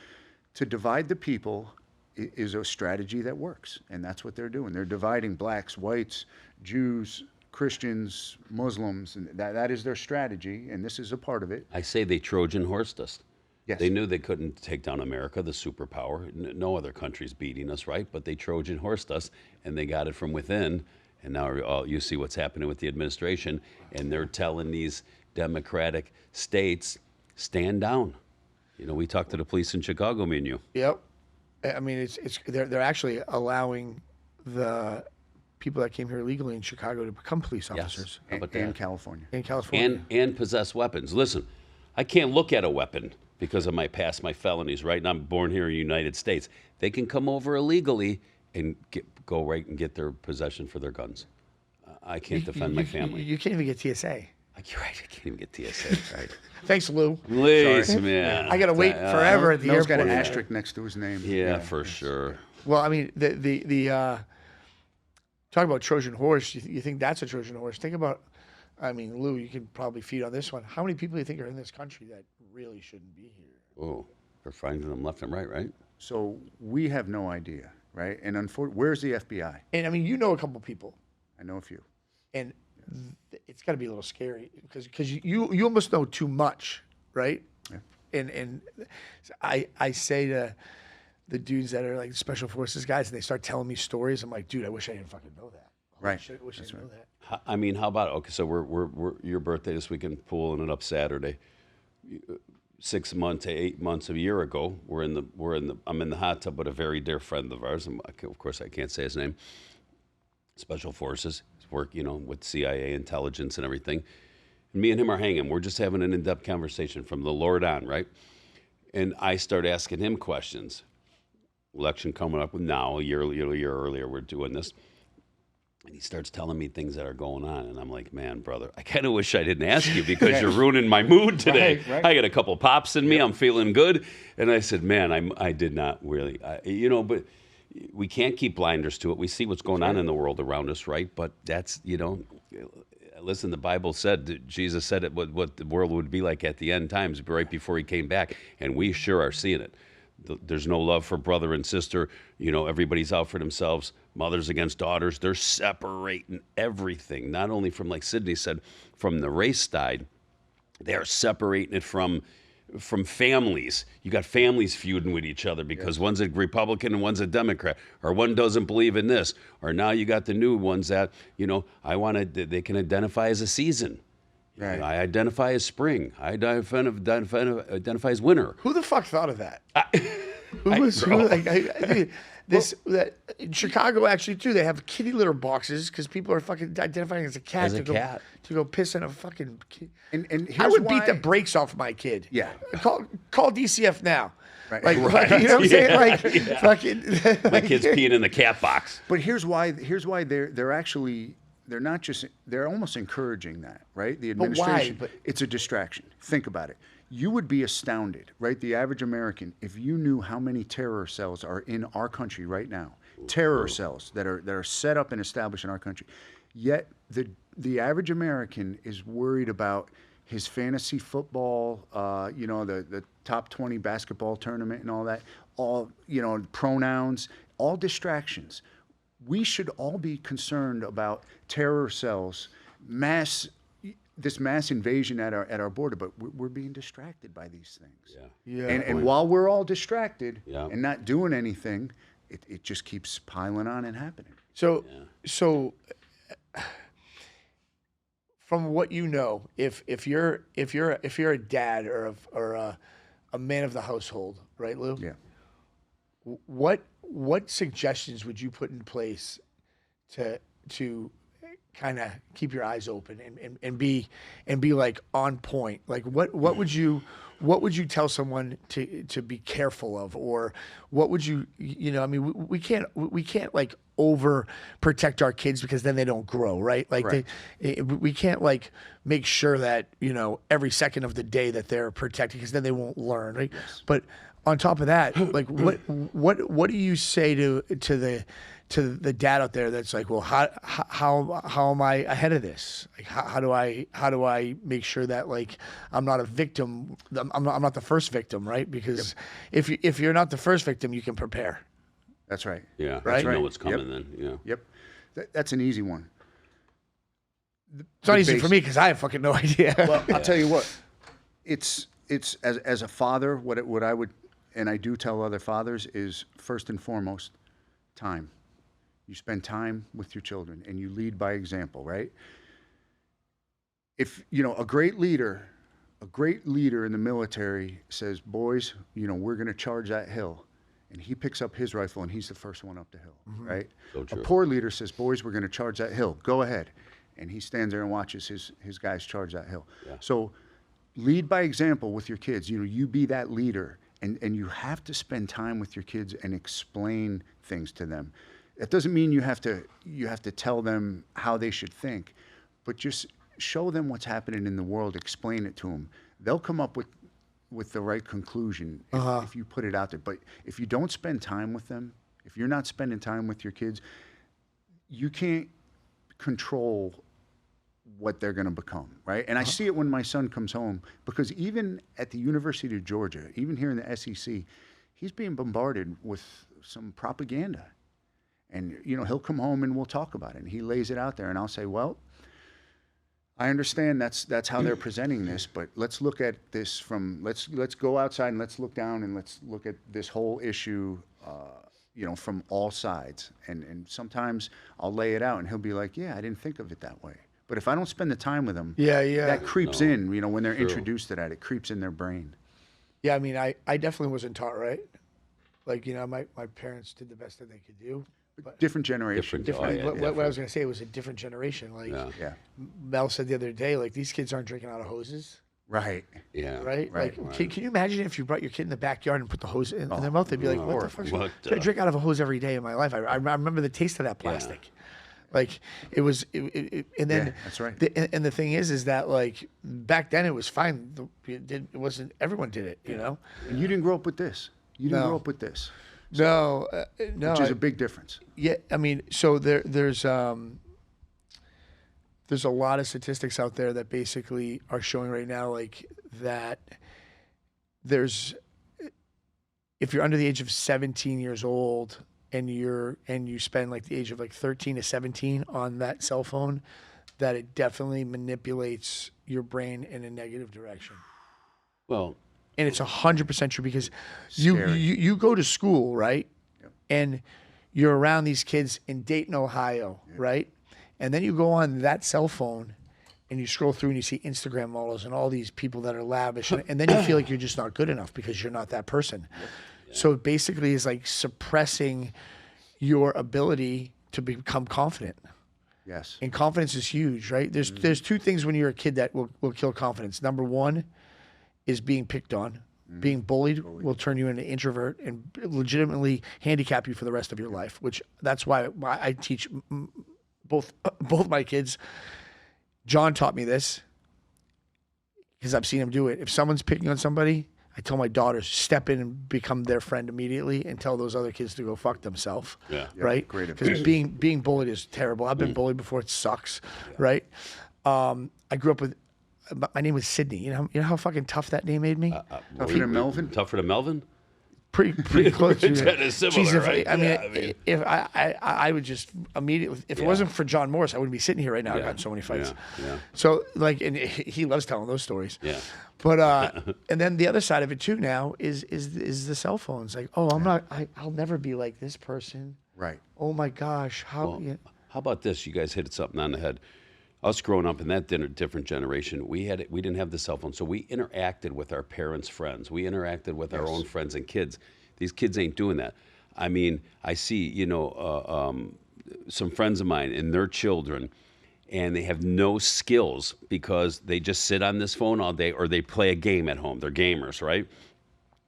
to divide the people is a strategy that works, and that's what they're doing. They're dividing blacks, whites, Jews, Christians, Muslims, and that is their strategy, and this is a part of it. I say they Trojan horsed us. Yes. They knew they couldn't take down America, the superpower. No other country's beating us, right? But they Trojan horsed us, and they got it from within. And now you see what's happening with the administration, and they're telling these Democratic states, stand down. We talked to the police in Chicago, me and you. Yep. I mean, they're actually allowing the people that came here illegally in Chicago to become police officers. How about And that? California. In California. And possess weapons. Listen, I can't look at a weapon because of my past, my felonies, right? And I'm born here in the United States. They can come over illegally and go right and get their possession for their guns. I can't defend my family. You can't even get TSA. You're right, I can't even get TSA, right? Thanks, Lou. Please, man. I got to wait forever at the Mel's airport. got an asterisk next to his name. Yeah, for sure. Well, I mean, talk about Trojan horse. You think that's a Trojan horse? Think about, I mean, Lou, you can probably feed on this one. How many people do you think are in this country that really shouldn't be here? Oh, they're finding them left and right? So we have no idea, right? And where's the FBI? And I mean, you know a couple people, I know a few. and it's got to be a little scary because you almost know too much, right? Yeah. And I say to the dudes that are like special forces guys, and they start telling me stories. I'm like, dude, I wish I didn't fucking know that. Right. I wish I didn't know that. I mean, how about, okay, so we're your birthday this weekend, pulling it up Saturday. 6 months to 8 months, a year ago, I'm in the hot tub with a very dear friend of ours. Of course, I can't say his name. Special Forces, work, with CIA intelligence and everything. And me and him are hanging. We're just having an in-depth conversation from the Lord on, right? And I start asking him questions. Election coming up now, a year earlier, we're doing this. And he starts telling me things that are going on. And I'm like, man, brother, I kind of wish I didn't ask you because you're ruining my mood today. Right. I got a couple pops in me. I'm feeling good. And I said, man, I did not really, but we can't keep blinders to it. We see what's going on in the world around us, right? But that's, listen, the Bible said, Jesus said it, what the world would be like at the end times, right before he came back. And we sure are seeing it. There's no love for brother and sister. Everybody's out for themselves. Mothers against daughters. They're separating everything. Not only from, like Sidney said, from the race side, they're separating it from families. You got families feuding with each other because one's a Republican and one's a Democrat, or one doesn't believe in this. Or now you got the new ones that, they can identify as a season. Right. I identify as spring. I identify as winter. Who the fuck thought of that? In Chicago actually too, they have kitty litter boxes because people are fucking identifying as a cat As a cat. to go piss in a fucking kid. And here's I would why, beat the brakes off my kid. Yeah. Call DCF now. Right. Like, you know what I'm saying? Like fucking My kid's peeing in the cat box. But here's why they're almost encouraging that, right? The why? administration. But- it's a distraction. Think about it. You would be astounded, right? The average American, if you knew how many terror cells are in our country right now, terror cells that are set up and established in our country. Yet the average American is worried about his fantasy football, the top 20 basketball tournament and all that, all, pronouns, all distractions. We should all be concerned about terror cells, this mass invasion at our border, but we're being distracted by these things. Yeah. And while we're all distracted Yeah. and not doing anything, it just keeps piling on and happening. So from what you know, if you're a dad or a man of the household, right, Lou? Yeah. What suggestions would you put in place to kind of keep your eyes open and be like on point? Like what would you tell someone to be careful of, or what would you I mean, we can't like over protect our kids because then they don't grow, right? Like Right. we can't like make sure that every second of the day that they're protected, because then they won't learn, right? But on top of that, like what do you say to the dad out there that's like, well, how am I ahead of this? Like, how do I make sure that like I'm not a victim? I'm not the first victim, right? Because if you're not the first victim, you can prepare. That's right. Yeah. Right? You know Right. what's coming then. Yeah. Yep. That's an easy one. It's not easy for me because I have fucking no idea. Well, I'll tell you what. It's as a father, what I would, and I do tell other fathers, is first and foremost time. You spend time with your children and you lead by example, right? If a great leader in the military says, boys, we're going to charge that hill, and he picks up his rifle and he's the first one up the hill, right? So A true. poor leader says, boys, we're going to charge that hill. Go ahead. And he stands there and watches his guys charge that hill. Yeah. So lead by example with your kids. You be that leader, and you have to spend time with your kids and explain things to them. That doesn't mean you have to tell them how they should think, but just show them what's happening in the world. Explain it to them. They'll come up with the right conclusion if you put it out there. But if you don't spend time with them, if you're not spending time with your kids, you can't control what they're going to become, right? And I see it when my son comes home, because even at the University of Georgia, even here in the SEC, he's being bombarded with some propaganda. And, he'll come home and we'll talk about it. And he lays it out there, and I'll say, well, I understand that's how they're presenting this, but let's look at this from, let's go outside and let's look down and let's look at this whole issue, from all sides. And sometimes I'll lay it out and he'll be like, yeah, I didn't think of it that way. But if I don't spend the time with them, that creeps in, when they're introduced to that, it creeps in their brain. Yeah, I mean, I definitely wasn't taught right. Like, my parents did the best that they could do. But Different generation. Different. what I was gonna say, it was a different generation. Like Yeah. Mel said the other day, like these kids aren't drinking out of hoses, Right. Yeah. right? Right. Like, can you imagine if you brought your kid in the backyard and put the hose in their mouth? They'd be like, "What the fuck? What I the- drink out of a hose every day in my life. I remember the taste of that plastic." Like it was, and then Yeah, that's right. And the thing is that like back then it was fine. It wasn't everyone did it, And you didn't grow up with this. You didn't No. grow up with this, No, no. which is a big difference. Yeah, I mean, so there's a lot of statistics out there that basically are showing right now, like that if you're under the age of 17 years old and you spend like the age of like 13 to 17 on that cell phone, that it definitely manipulates your brain in a negative direction. Well, And it's 100% true, because Scary. you go to school, right? Yep. And you're around these kids in Dayton, Ohio, right? And then you go on that cell phone and you scroll through and you see Instagram models and all these people that are lavish. And then you feel like you're just not good enough because you're not that person. So it basically is like suppressing your ability to become confident. Yes. And confidence is huge, right? There's two things when you're a kid that will kill confidence. Number one is being picked on. Being bullied will turn you into an introvert and legitimately handicap you for the rest of your life, which that's why I teach both my kids. John taught me this because I've seen him do it. If someone's picking on somebody, I tell my daughters, step in and become their friend immediately and tell those other kids to go fuck themselves. Yeah. Right? Great Because being bullied is terrible. I've been bullied before. It sucks. Right? I grew up with, my name was Sidney. You know how fucking tough that name made me? Tougher than Melvin? Tougher than Melvin? Pretty close. Kinda similar, right? I mean, Yeah, I mean- if I would just immediately, if it wasn't for John Morris, I wouldn't be sitting here right now. I've gotten so many fights. Yeah. So like, and he loves telling those stories. Yeah. But and then the other side of it too now is the cell phones. Like, oh, I'll never be like this person. Right. Oh my gosh, how? Well, how about this? You guys hit something on the head. Us growing up in that different generation, we didn't have the cell phone, so we interacted with our parents' friends. We interacted with our own friends and kids. These kids ain't doing that. I mean, I see, some friends of mine and their children, and they have no skills because they just sit on this phone all day or they play a game at home. They're gamers, right?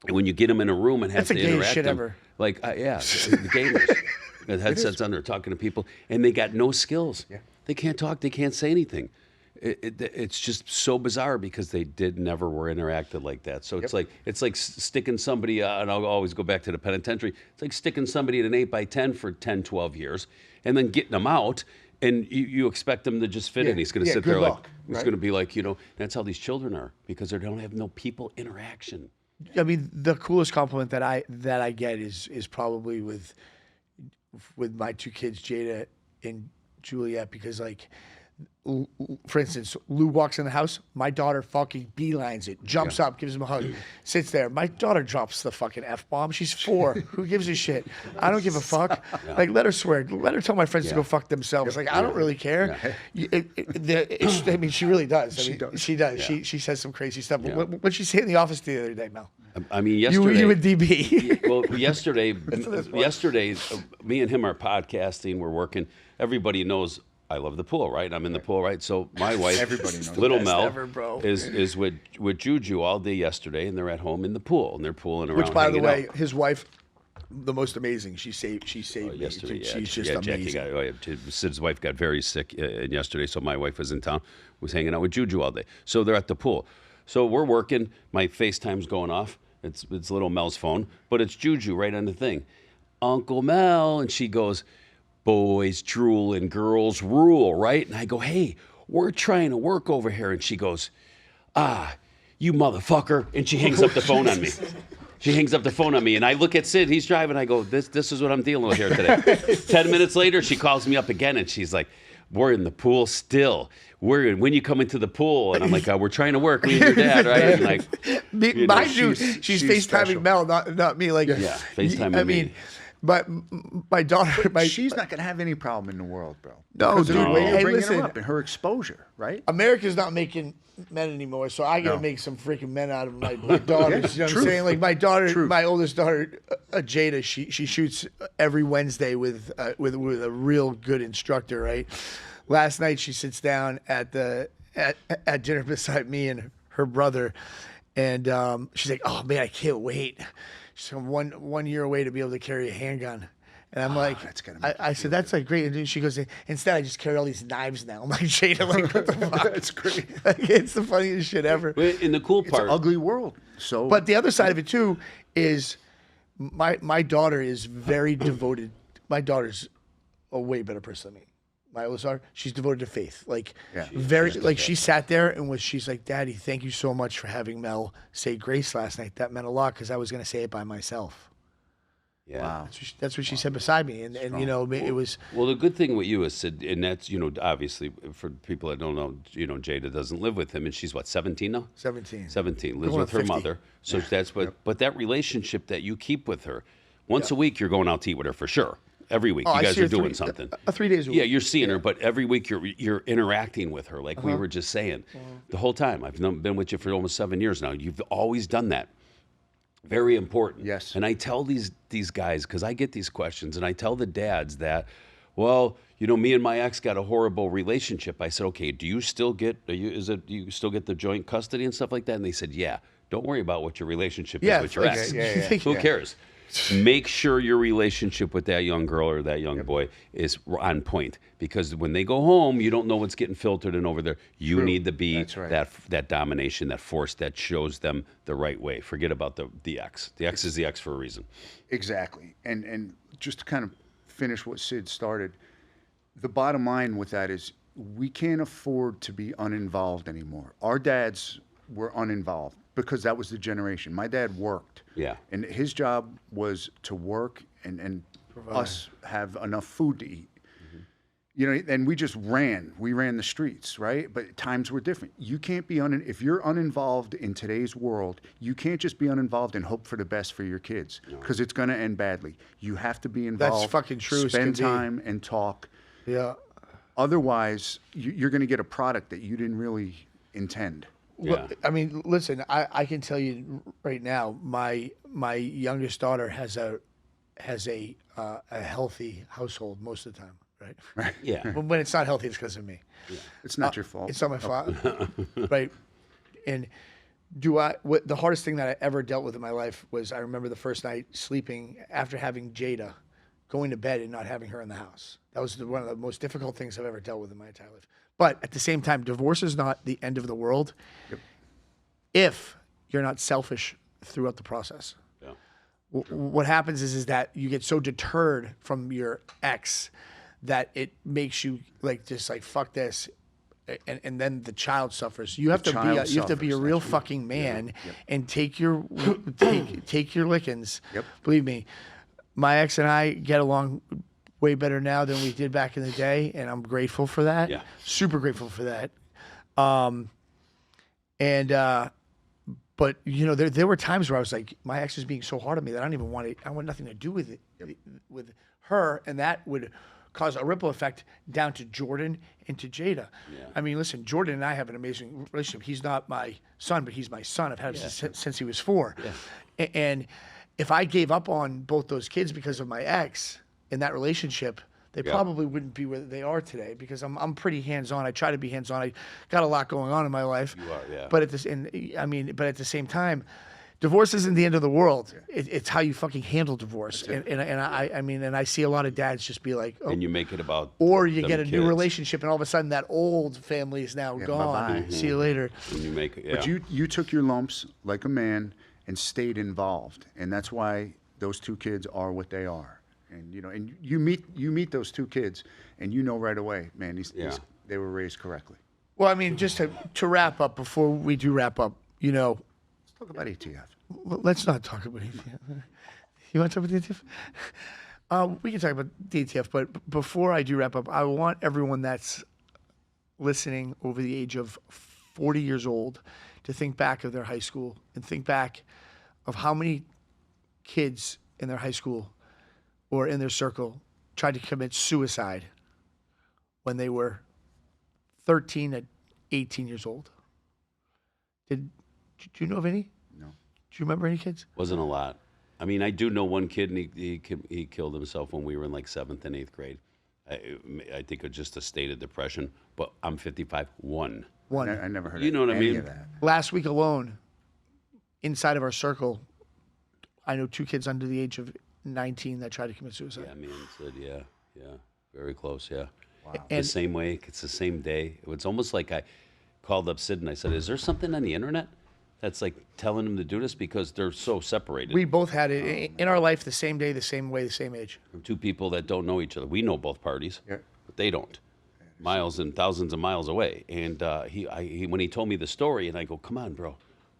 And when you get them in a room and have That's the to gayest interact shit them, ever. like, the gamers. The headsets on, they're talking to people, and they got no skills. Yeah. They can't talk. They can't say anything. It's just so bizarre because they never were interacted like that. So it's like sticking somebody, and I'll always go back to the penitentiary. It's like sticking somebody in an 8x10 for 10, 12 years, and then getting them out, and you expect them to just fit in. He's going to sit there luck, he's going to be like, that's how these children are because they don't have no people interaction. I mean, the coolest compliment that I get is probably with my two kids, Jada and Juliet, because like, for instance, Lou walks in the house, my daughter fucking beelines it, jumps up, gives him a hug, sits there. My daughter drops the fucking F-bomb. She's 4. Who gives a shit? I don't give a fuck. Like, let her swear. Let her tell my friends to go fuck themselves. Like, I don't really care. I mean, she really does. I mean, she does. Yeah. She says some crazy stuff. What'd she say in the office the other day, Mel? I mean, yesterday. You and DB. Well, yesterday, me and him are podcasting. We're working. Everybody knows I love the pool, right? I'm in the pool, right? So my wife, Everybody knows. little Best Mel, ever, bro. is with Juju all day yesterday, and they're at home in the pool, and they're pooling around. Which, by the hanging way, out. his wife, the most amazing. She saved me. Yesterday, She's just Jackie amazing. Sid's wife got very sick yesterday, so my wife was in town, was hanging out with Juju all day. So they're at the pool. So we're working. My FaceTime's going off. It's little Mel's phone, but it's Juju right on the thing. Uncle Mel, and she goes, boys drool and girls rule, right? And I go, hey, we're trying to work over here. And she goes, you motherfucker. And she hangs up the phone on me. She hangs up the phone on me, and I look at Sid. He's driving. I go, this is what I'm dealing with here today. 10 minutes later, she calls me up again, and she's like, we're in the pool still. When you come into the pool, and I'm like, we're trying to work. Me and your dad, right? And like, Mind you, she's FaceTiming special. Mel, not me. Like, yeah, FaceTime. I mean, but my daughter, She's not going to have any problem in the world, bro. No, Because of the dude. way you're Hey, bringing listen. her up and her exposure, right? America's not making men anymore, so I gotta make some freaking men out of my daughters. You know what I'm Truth. saying? Like my daughter, Truth. my oldest daughter, Jada, she shoots every Wednesday with a real good instructor. Right. Last night she sits down at dinner beside me and her brother, and she's like, "Oh man, I can't wait." She's one year away to be able to carry a handgun. And I'm like, that's gonna make I said, that's like great. And she goes, instead, I just carry all these knives now. I'm like, Jada, like, what the fuck? That's great. Like, it's the funniest shit ever. in the cool It's part, an ugly world. So, But the other side of it too is my daughter is very devoted. My daughter's a way better person than me. My oldest daughter, she's devoted to faith. Like she sat there and she's like, Daddy, thank you so much for having Mel say grace last night. That meant a lot because I was going to say it by myself. yeah. wow. That's what she said beside me, and you know, it was. Well, the good thing with you is, Sid, and that's, obviously for people that don't know, Jada doesn't live with him, and she's what, 17 now? 17. 17, lives Going with on her 50. mother. So that's what, but that relationship that you keep with her, once a week you're going out to eat with her for sure. Every week Oh, you I guys see are her doing 3 something. 3 days a week. Yeah, you're seeing her, but every week you're interacting with her, like we were just saying. The whole time I've been with you for almost 7 years now. You've always done that. Very important. Yes. And I tell these guys, because I get these questions, and I tell the dads that, well, me and my ex got a horrible relationship. I said, okay, do you still get do you still get the joint custody and stuff like that? And they said, yeah. Don't worry about what your relationship Yeah, is with your like, ex. Who cares? Make sure your relationship with that young girl or that young boy is on point, because when they go home, you don't know what's getting filtered in over there. You need to be That's right. that domination, that force that shows them the right way. Forget about the ex. The ex is the ex for a reason. Exactly. And just to kind of finish what Sid started, the bottom line with that is we can't afford to be uninvolved anymore. Our dads were uninvolved because that was the generation. My dad worked. Yeah. And his job was to work and us have enough food to eat. You know, and we just ran. We ran the streets, right? But times were different. You can't be if you're uninvolved in today's world, you can't just be uninvolved and hope for the best for your kids, because it's going to end badly. You have to be involved. That's fucking true as Spend can be. time and talk. Yeah. Otherwise, you're going to get a product that you didn't really intend. Well, I mean, listen, I can tell you right now, my youngest daughter has a healthy household most of the time, right? Yeah. But when it's not healthy, it's because of me. It's not your fault. It's not my fault, right? And the hardest thing that I ever dealt with in my life was, I remember the first night sleeping after having Jada, going to bed and not having her in the house. That was one of the most difficult things I've ever dealt with in my entire life. But at the same time, divorce is not the end of the world if you're not selfish throughout the process. Yeah. What happens is that you get so deterred from your ex that it makes you just like, fuck this. And then the child suffers. You have to be a real fucking man and take your take your lickings. Yep. Believe me, my ex and I get along way better now than we did back in the day, and I'm grateful for that. Yeah. Super grateful for that. But you know, there were times where I was like, my ex is being so hard on me that I don't even want it. I want nothing to do with it, with her, and that would cause a ripple effect down to Jordan and to Jada. Yeah. I mean, listen, Jordan and I have an amazing relationship. He's not my son, but he's my son. I've had him since he was 4. Yeah. And if I gave up on both those kids because of my ex in that relationship, they probably wouldn't be where they are today, because I'm pretty hands-on. I try to be hands-on. I got a lot going on in my life. You are, yeah. But at the same time, divorce isn't the end of the world. It's how you fucking handle divorce. And I see a lot of dads just be like, oh, And you make it about or you get a them new kids. relationship, and all of a sudden that old family is now gone. bye-bye. See you later. And you make it, But you took your lumps like a man and stayed involved, and that's why those 2 kids are what they are. And you know, and you meet those 2 kids, and you know right away, man, they were raised correctly. Well, I mean, just to wrap up, before we do wrap up, you know, Let's talk about ATF. let's not talk about ATF. You want to talk about the ATF? We can talk about the ATF, but before I do wrap up, I want everyone that's listening over the age of 40 years old to think back of their high school and think back of how many kids in their high school or in their circle tried to commit suicide when they were 13 to 18 years old. Do you know of any? No. Do you remember any kids? Wasn't a lot. I mean, I do know one kid, and he killed himself when we were in like 7th and 8th grade. I think it's just a state of depression. But I'm 55. One. I never heard You of know what I any mean? of that. Last week alone, inside of our circle, I know 2 kids under the age of 19 that tried to commit suicide. Yeah, man said, yeah, very close, yeah. Wow. The And same way, it's the same day. It's almost like I called up Sid and I said, is there something on the internet that's like telling them to do this? Because they're so separated. we both had it in our life the same day, the same way, the same age. From 2 people that don't know each other. We know both parties, Yeah. but they don't. Miles and thousands of miles away. And he when he told me the story, and I go, come on, bro, I'm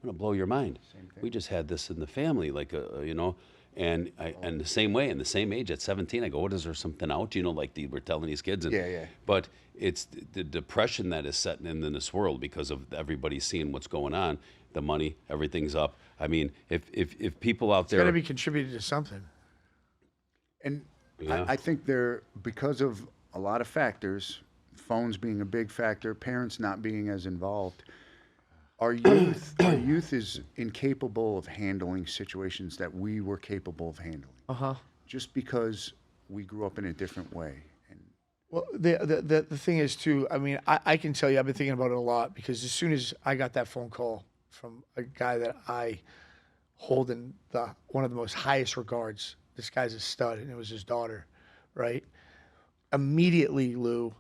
gonna blow your mind. We just had this in the family, like you know. And the same way, in the same age, at 17, I go, what, is there something out? You know, like we're telling these kids. And, Yeah. But it's the depression that is setting in this world because of everybody seeing what's going on, the money, everything's up. I mean, if people out It's got to there, be contributed to something. And Yeah. I think because of a lot of factors, phones being a big factor, parents not being as involved, our youth is incapable of handling situations that we were capable of handling. Just because we grew up in a different way. And Well, the thing is too. I mean, I can tell you, I've been thinking about it a lot, because as soon as I got that phone call from a guy that I hold in one of the most highest regards. This guy's a stud, and it was his daughter, right? Immediately, Lou,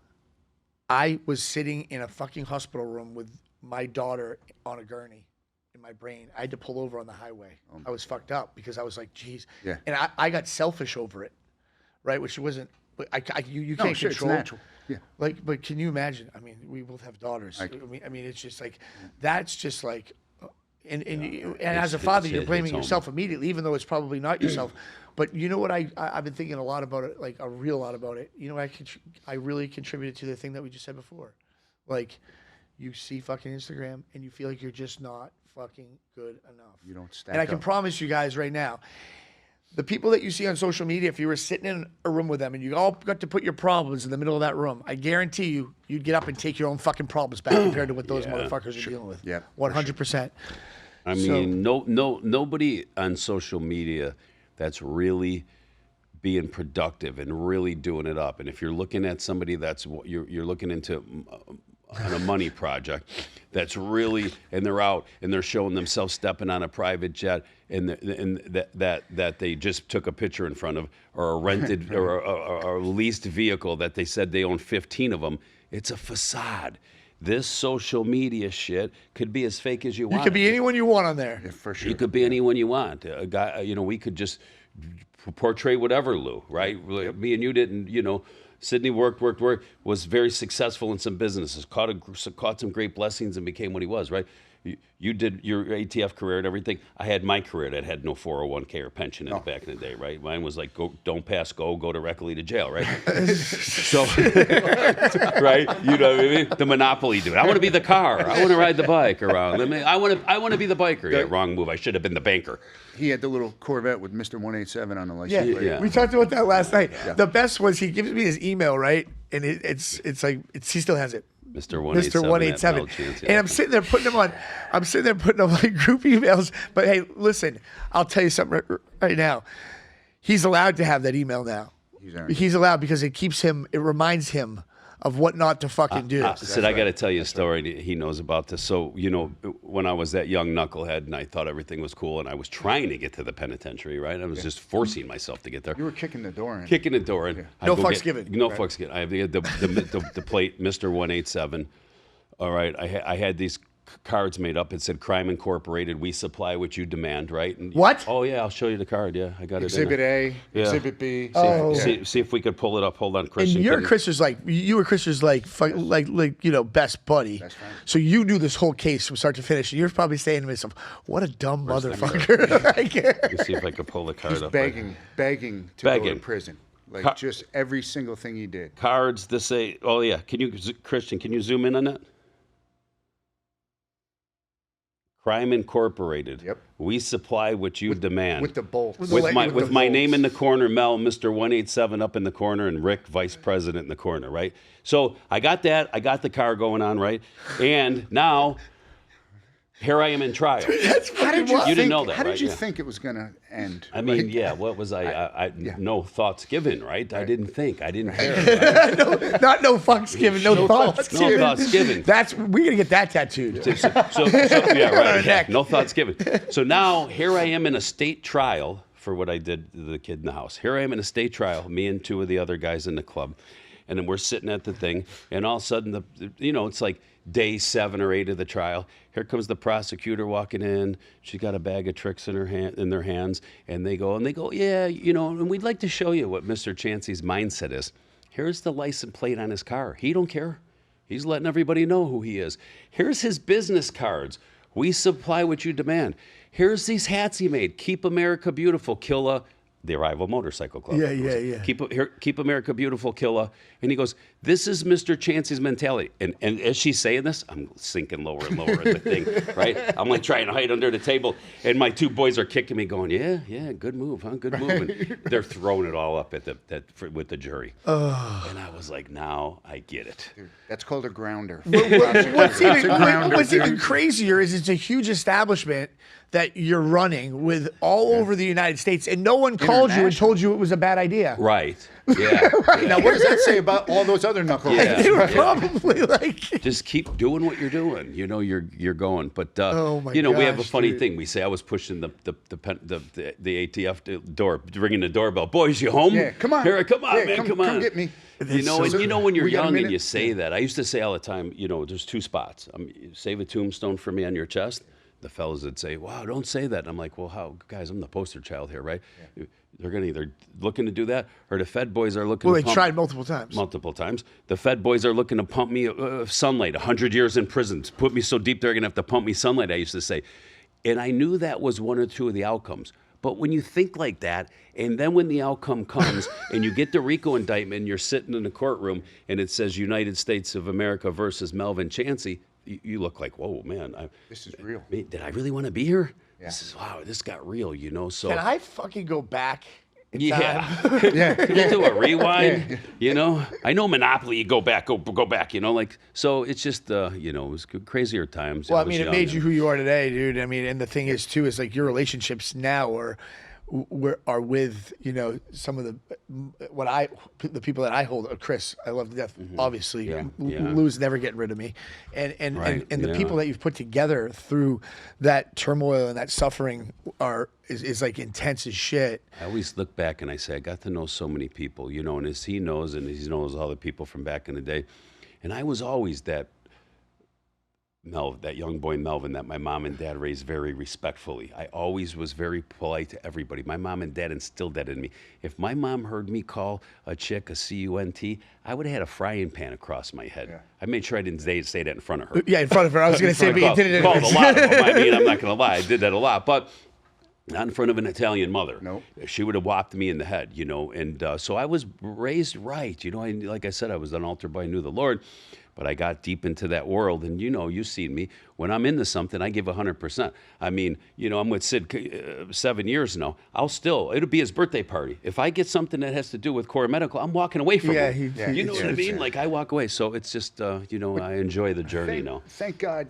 I was sitting in a fucking hospital room with my daughter on a gurney in my brain. I had to pull over on the highway. I was fucked up because I was like, geez. Yeah. And I got selfish over it, right? Which wasn't, but you can't sure, control. it's natural. Yeah. Like, but can you imagine? I mean, we both have daughters. I mean, it's just like, that's just like, and as a father, you're blaming yourself immediately, even though it's probably not yourself. But you know what? I've been thinking a lot about it, like a real lot about it. You know, I really contributed to the thing that we just said before. Like, you see fucking Instagram and you feel like you're just not fucking good enough. You don't stack And I can up. promise you guys right now, the people that you see on social media, if you were sitting in a room with them and you all got to put your problems in the middle of that room, I guarantee you, you'd get up and take your own fucking problems back compared to what those motherfuckers are dealing with. Yeah, 100%. I mean, nobody on social media that's really being productive and really doing it up. And if you're looking at somebody that's you're looking into on a money project, that's really, and they're out and they're showing themselves stepping on a private jet and that they just took a picture in front of, or a rented or a leased vehicle that they said they own 15 of them. It's a facade. This social media shit could be as fake as you want. You could be anyone you want on there. Yeah, for sure. You could be anyone you want. A guy, we could just portray whatever, Lou, right? Me and you didn't, Sidney worked, was very successful in some businesses, caught some great blessings and became what he was, right? You did your ATF career and everything. I had my career that had no 401k or pension in it back in the day, right? Mine was like, don't pass go directly to jail, right? So, right? You know what I mean? The Monopoly dude. I want to be the car. I want to ride the bike around. I want to be the biker. Yeah, wrong move. I should have been the banker. He had the little Corvette with Mr. 187 on the license plate. Yeah. We talked about that last night. Yeah. The best was he gives me his email, right? And it's like he still has it. Mr. 187. And I'm sitting there putting him on like group emails. But hey, listen, I'll tell you something right now. He's allowed to have that email now. He's allowed because it reminds him of what not to fucking do. Sid, I got to tell you a story. He knows about this. So, when I was that young knucklehead and I thought everything was cool and I was trying to get to the penitentiary, right? I was just forcing myself to get there. You were kicking the door in. Kicking the door in. Yeah. No fucks given. No fucks given. I have the plate, Mr. 187. All right. I had these cards made up. It said Crime Incorporated. We supply what you demand, right? And, what? Oh, yeah. I'll show you the card. Yeah, I got Exhibit it. A, Exhibit B. See if we could pull it up. Hold on, Christian. And you were Chris's best buddy. Best friend. So you knew this whole case from start to finish. And you're probably saying to yourself, "What a dumb motherfucker!" Let me see if I could pull the card He's up. begging to go to prison. Like just every single thing he did. Cards that say, "Oh yeah." Christian? Can you zoom in on that? Crime Incorporated. Yep. We supply what you demand. With the bolts. With my name in the corner, Mel, Mr. 187 up in the corner, and Rick, Vice President in the corner, right? So I got that. I got the car going on, right? And now, here I am in trial. How did you didn't know that, How did right? you Yeah. think it was going to end? I mean, what was I no thoughts given, right? I didn't think. I didn't care. No fucks given. No thoughts. No thoughts given. We're gonna get that tattooed. So yeah, right. Yeah, no thoughts given. So now here I am in a state trial for what I did to the kid in the house. Here I am in a state trial, me and two of the other guys in the club, and then we're sitting at the thing, and all of a sudden, it's like day 7 or 8 of the trial. Here comes the prosecutor walking in. She's got a bag of tricks in their hands, and they go, yeah, and we'd like to show you what Mr. Chancey's mindset is. Here's the license plate on his car. He don't care. He's letting everybody know who he is. Here's his business cards. We supply what you demand. Here's these hats he made. Keep America Beautiful, kill the Arrival Motorcycle Club. Yeah. Keep America Beautiful, kill And he goes, this is Mr. Chancey's mentality. And as she's saying this, I'm sinking lower and lower at the thing, right? I'm like trying to hide under the table. And my two boys are kicking me going, yeah, good move, huh? Good move. And they're throwing it all up with the jury. And I was like, now I get it. Dude, that's called a grounder. What's even crazier is it's a huge establishment that you're running with all over the United States, and no one calls called you and international. told you it was a bad idea. Right. Yeah. Now, what does that say about all those other knuckleheads? Yeah. They were probably like, Just keep doing what you're doing. You know, you're going. But Oh my you know, we have a gosh, funny dude. thing. We say I was pushing the ATF door, ringing the doorbell. Boys, you home? Yeah, come on. Here, come on, Yeah, man, come on. Come get me. You know, and you know when you're We got a young and minute? you say that. I used to say all the time, you know, there's two spots. Save a tombstone for me on your chest. The fellas would say, "Wow, don't say that." And I'm like, "Well, how, guys? I'm the poster child here, right?" They're gonna either looking to do that, or the Fed boys are looking. well, to they pump, tried multiple times. multiple times. The Fed boys are looking to pump me sunlight. 100 years in prison, put me so deep they're gonna have to pump me sunlight. I used to say, and I knew that was one or two of the outcomes. But when you think like that, and then when the outcome comes, and you get the RICO indictment, and you're sitting in the courtroom, and it says United States of America versus Melvin Chancey, you look like, whoa, man. This is real. Did I really want to be here? Yeah. Wow, this got real, you know. So Can I fucking go back in yeah. time? Yeah. Can you do a rewind? You know, I know Monopoly. You go back, go back. You know, like so. It's just you know, it was crazier times. Well, I was mean, it young made and- you who you are today, dude. I mean, and the thing is, too, is like your relationships now are with, you know, some of the people that I hold. Chris, I love to death. Obviously, Yeah, yeah. Lou's never getting rid of me, and Right, and the yeah. people that you've put together through that turmoil and that suffering is like intense as shit. I always look back and I say, I got to know so many people, you know, and as he knows, and he knows all the people from back in the day, and I was always that young boy Melvin that my mom and dad raised very respectfully. I always was very polite to everybody. My mom and dad instilled that in me. If my mom heard me call a chick a C-U-N-T, I would have had a frying pan across my head. Yeah. I made sure I didn't say that in front of her. Yeah, in front of her. I was going to say, but you did it. Called a lot of them. I mean, I'm not going to lie. I did that a lot, but not in front of an Italian mother. Nope. She would have whopped me in the head, you know. And so I was raised right. You know, like I said, I was an altar boy, I knew the Lord. But I got deep into that world, and you know, you've seen me. When I'm into something, I give 100%. I mean, you know, I'm with Sid 7 years now. It'll be his birthday party. If I get something that has to do with Core Medical, I'm walking away from Yeah, him. he- You know what I yeah. mean? Like, I walk away. So it's just, you know, I enjoy the journey now. Thank God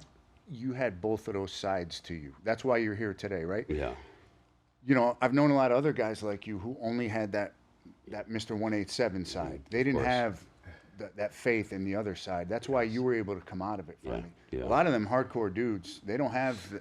you had both of those sides to you. That's why you're here today, right? Yeah. You know, I've known a lot of other guys like you who only had that Mr. 187 side. They didn't course. have that faith in the other side. That's why you were able to come out of it finally. yeah. A lot of them hardcore dudes, they don't have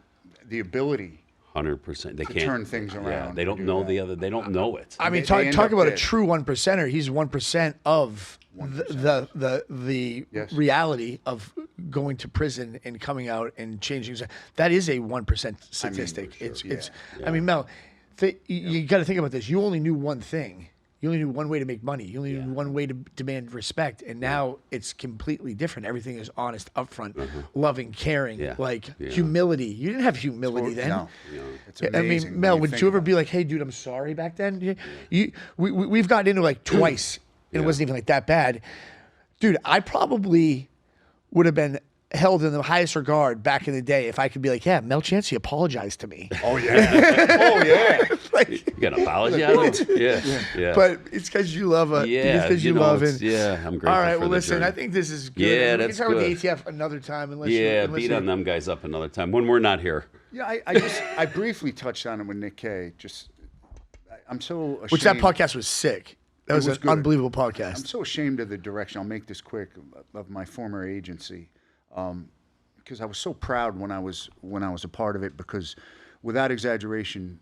the ability 100%. They to can't turn things Yeah, around. they to don't do know that. the other. They don't know it. I mean, They talk end talk up about a dead. true 1%er. He's 1% of the Yes. reality of going to prison and coming out and changing. That is a 1% statistic. for sure, It's. I mean, Mel, you got to think about this. You only knew one thing. You only knew one way to make money. You only knew one way to demand respect, and now it's completely different. Everything is honest, upfront, loving, caring, Yeah. like Yeah. humility. You didn't have humility then. No, it's I amazing. mean, when Mel, you would think you ever about be like, "Hey, dude, I'm sorry back then"? We've gotten into like twice, and it wasn't even like that bad, dude. I probably would have been held in the highest regard back in the day if I could be like, "Yeah, Mel Chancey apologized to me." it. Oh yeah. Oh yeah. You got an apology out of it? Yeah. But it's because you love it. yeah, because you know, love it's- it. Yeah, I'm grateful All right. for Well, the listen. journey. I think this is good. Yeah, we that's can talk good. about the ATF another time, unless Yeah, unless beat you- on them guys up another time when we're not here. Yeah, I briefly touched on it with Nick Kay. I'm so ashamed. Which that podcast was sick. That was was an good. unbelievable I'm podcast. so ashamed of the direction. I'll make this quick of my former agency, because I was so proud when I was a part of it. Because, without exaggeration,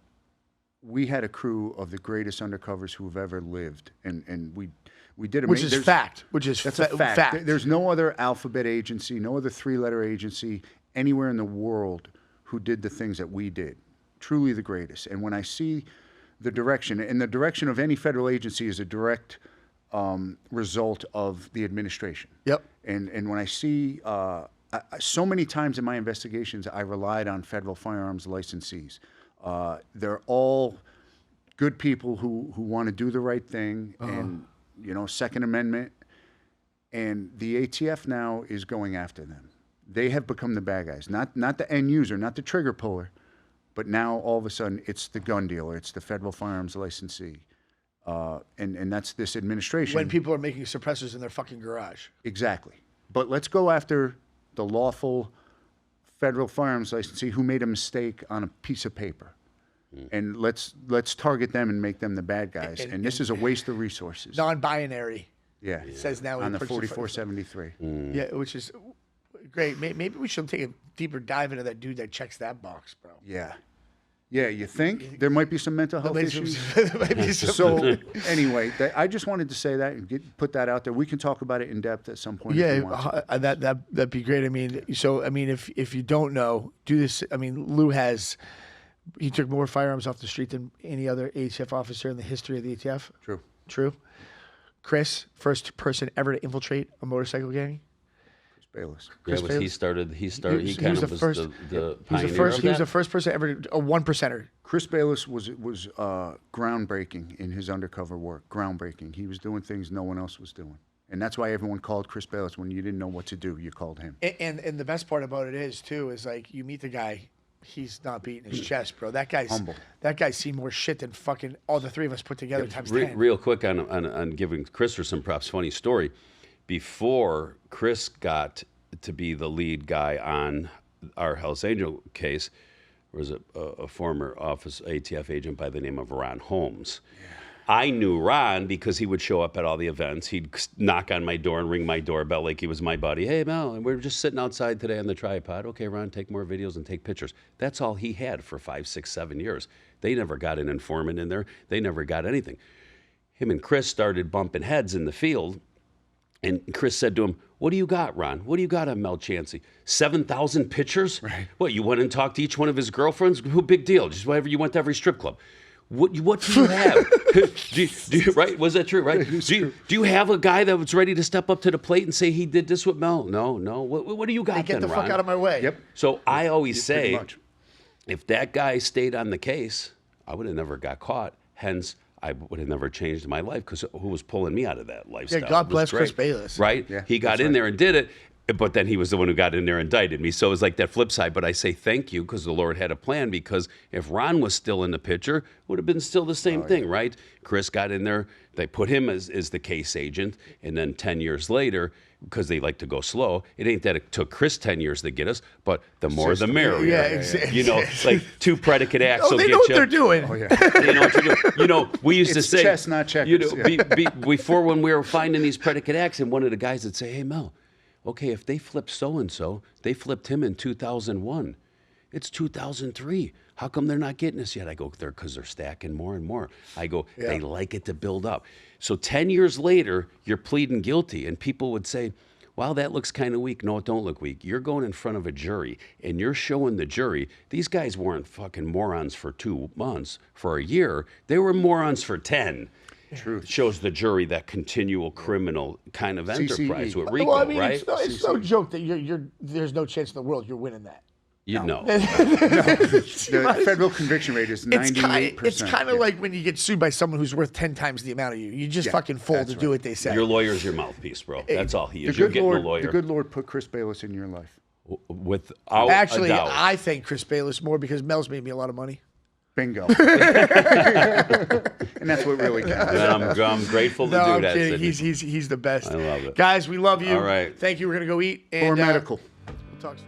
we had a crew of the greatest undercovers who have ever lived, and we did. Which is fact. Which is That's a fact. fact. There's no other alphabet agency, no other three-letter agency anywhere in the world who did the things that we did. Truly the greatest. And when I see the direction, and the direction of any federal agency is a direct result of the administration. Yep. And when I see, so many times in my investigations, I relied on federal firearms licensees. They're all good people who want to do the right thing, and Second Amendment. And the ATF now is going after them. They have become the bad guys, not the end user, not the trigger puller, but now all of a sudden it's the gun dealer, it's the federal firearms licensee, and that's this administration. When people are making suppressors in their fucking garage. Exactly. But let's go after the lawful federal firearms licensee who made a mistake on a piece of paper. and let's target them and make them the bad guys. And this is a waste of resources. Non-binary. Yeah. Says now On the he puts 4473. Yeah, which is great. Maybe we should take a deeper dive into that dude that checks that box, bro. Yeah. Yeah, you think? There might be some mental health issues. Maybe So anyway, I just wanted to say that and put that out there. We can talk about it in depth at some point. if you want to. that'd be great. I mean, if you don't know, do this. I mean, Lou he took more firearms off the street than any other ATF officer in the history of the ATF. True. Chris, first person ever to infiltrate a motorcycle gang. Bayless. He started. He kind of was the pioneer He was the first person ever a 1%er. Chris Bayless was groundbreaking in his undercover work. Groundbreaking. He was doing things no one else was doing, and that's why everyone called Chris Bayless. When you didn't know what to do, you called him. And the best part about it is like you meet the guy, he's not beating his chest, bro. That guy's humble. That guy's seen more shit than fucking all the three of us put together times 10. Real quick on giving Chris some props. Funny story. Before Chris got to be the lead guy on our Hells Angel case, there was a former ATF agent by the name of Ron Holmes. Yeah. I knew Ron because he would show up at all the events. He'd knock on my door and ring my doorbell like he was my buddy. Hey, Mel, and we're just sitting outside today on the tripod. Okay, Ron, take more videos and take pictures. That's all he had for 5, 6, 7 years. They never got an informant in there. They never got anything. Him and Chris started bumping heads in the field. And Chris said to him, "What do you got, Ron? What do you got on Mel Chancey? 7,000 pictures? Right. What, you went and talked to each one of his girlfriends? Who big deal? Just whatever, you went to every strip club. What do you have?" do you, right? Was that true, right? Do you have a guy that was ready to step up to the plate and say he did this with Mel? No. What do you got Get then, the Ron? fuck out of my way. Yep. So I always Pretty say, much. if that guy stayed on the case, I would have never got caught. Hence, I would have never changed my life because who was pulling me out of that lifestyle? Yeah, God It was bless great, Chris Bayless. Right? Yeah, He got in there and did it, but then he was the one who got in there and indicted me. So it was like that flip side. But I say thank you because the Lord had a plan, because if Ron was still in the picture, it would have been still the same thing, right? Chris got in there. They put him as the case agent. And then 10 years later, because they like to go slow, it ain't that it took Chris 10 years to get us, but the more the merrier. Yeah, exactly. You know, like 2 predicate acts Oh, will they get know what you. they're doing. Oh, yeah. You know what you're doing. You know, we used to It's say, chess, not checkers. you know, Yeah. before when we were finding these predicate acts, and one of the guys would say, "Hey, Mel, okay, if they flipped so-and-so, they flipped him in 2001. It's 2003. How come they're not getting us yet?" I go, because they're stacking more and more. I go, they like it to build up. So 10 years later, you're pleading guilty, and people would say, "Wow, that looks kind of weak." No, it don't look weak. You're going in front of a jury, and you're showing the jury, these guys weren't fucking morons for 2 months, for a year. They were morons for 10. Truth. Shows the jury that continual criminal kind of enterprise with Rico, Well, I mean, right? it's no joke that there's no chance in the world you're winning that. You know. The federal conviction rate is 98%. It's kind of like when you get sued by someone who's worth 10 times the amount of you. You just fucking fold to do what they say. Your lawyer's your mouthpiece, bro. That's all he The is. You're good getting Lord, a lawyer. the good Lord put Chris Bayless in your life. Without Actually, a doubt. I thank Chris Bayless more because Mel's made me a lot of money. Bingo. And that's what really counts. And I'm grateful to No, do I'm that. kidding. Sidney. He's the best. I love it. Guys, we love you. All right. Thank you. We're gonna go eat. And, Or medical. We'll talk soon.